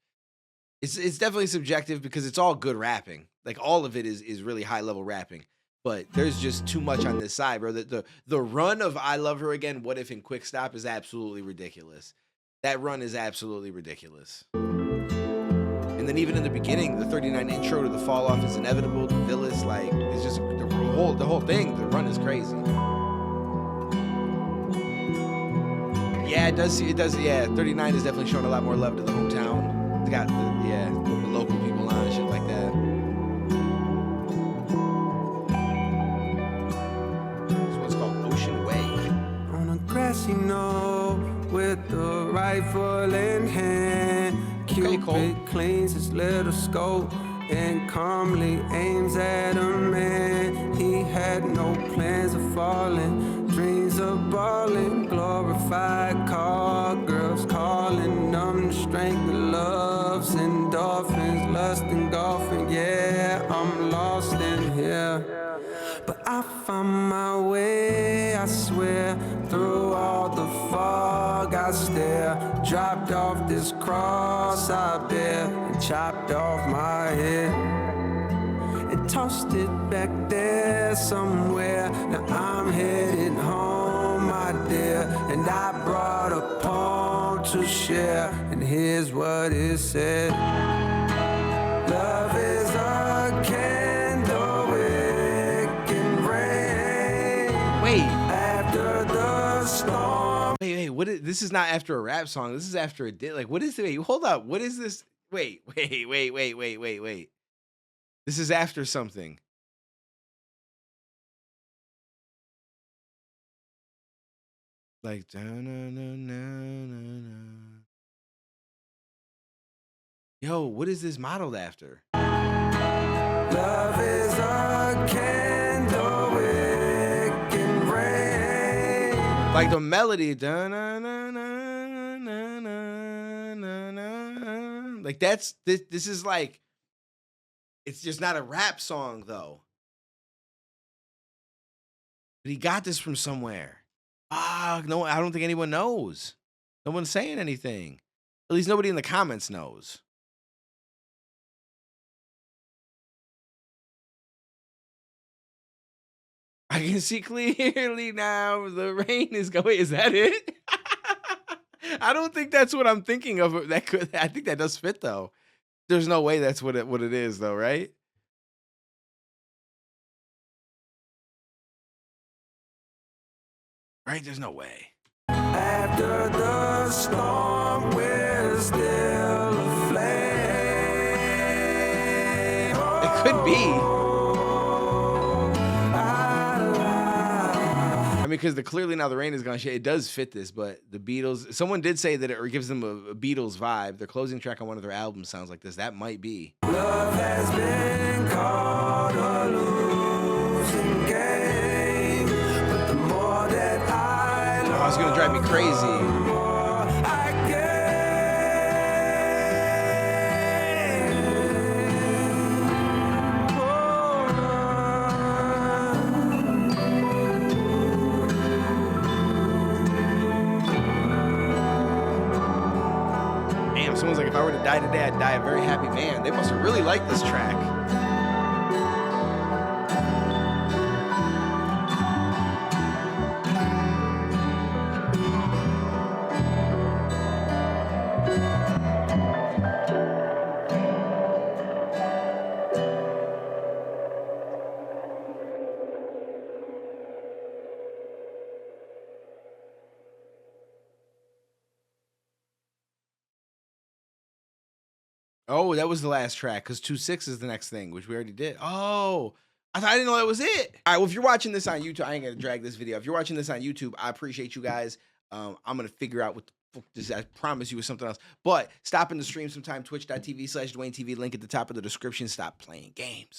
It's definitely subjective because it's all good rapping. Like all of it is really high level rapping. But there's just too much on this side, bro. The run of I Love Her Again, What If, and Quick Stop is absolutely ridiculous. That run is absolutely ridiculous. And then even in the beginning, the 39 intro to the Fall Off is Inevitable, the Villas, like, it's just the whole thing, the run is crazy. Yeah, it does, yeah, 39 is definitely showing a lot more love to the hometown. It's got, the local people on and shit like that. This one's called Ocean Way. On a grassy knoll with the rifle in hand, Cupid cleans his little scope and calmly aims at a man. He had no plans of falling, dreams of balling, glorified call girls calling, numb strength that loves endorphins, lust and golfing. Yeah, I'm lost in here, but I found my way, I swear. Through all the fog I stare, dropped off this cross I bear, and chopped off my head and tossed it back there somewhere. Now I'm headed home, my dear, and I brought a poem to share, and here's what it said. Love is a candle, it can rain. Wait. After the storm. Wait, what is this? Is not after a rap song. This is after a like what is it? Wait, hold up. What is this? Wait. This is after something. Like yo, what is this modeled after? Love is a candle, it can rain. Like the melody, like that's this is like, it's just not a rap song though. But he got this from somewhere. Ah, no, I don't think anyone knows. No one's saying anything. At least nobody in the comments knows. I can see clearly now. The rain is going. Is that it? I don't think that's what I'm thinking of. That could. I think that does fit though. There's no way that's what it is though, right? Right? There's no way. After the storm, we're still aflame. It could be. I mean, because clearly now the rain is gonna shade. It does fit this, but the Beatles. Someone did say that it gives them a Beatles vibe. Their closing track on one of their albums sounds like this. That might be. Love has been called a losing game, but the more that I love, Oh, it's gonna drive me crazy. the more I Damn, someone's like, if I were to die today, I'd die a very happy man. They must have really liked this track. Oh, that was the last track because 2-6 is the next thing, which we already did. Oh, I didn't know that was it. All right, well, if you're watching this on YouTube, I ain't gonna drag this video. If you're watching this on YouTube, I appreciate you guys. I'm gonna figure out what the fuck this. I promise you, is something else. But stop in the stream sometime. Twitch.tv/DuaneTV. Link at the top of the description. Stop playing games.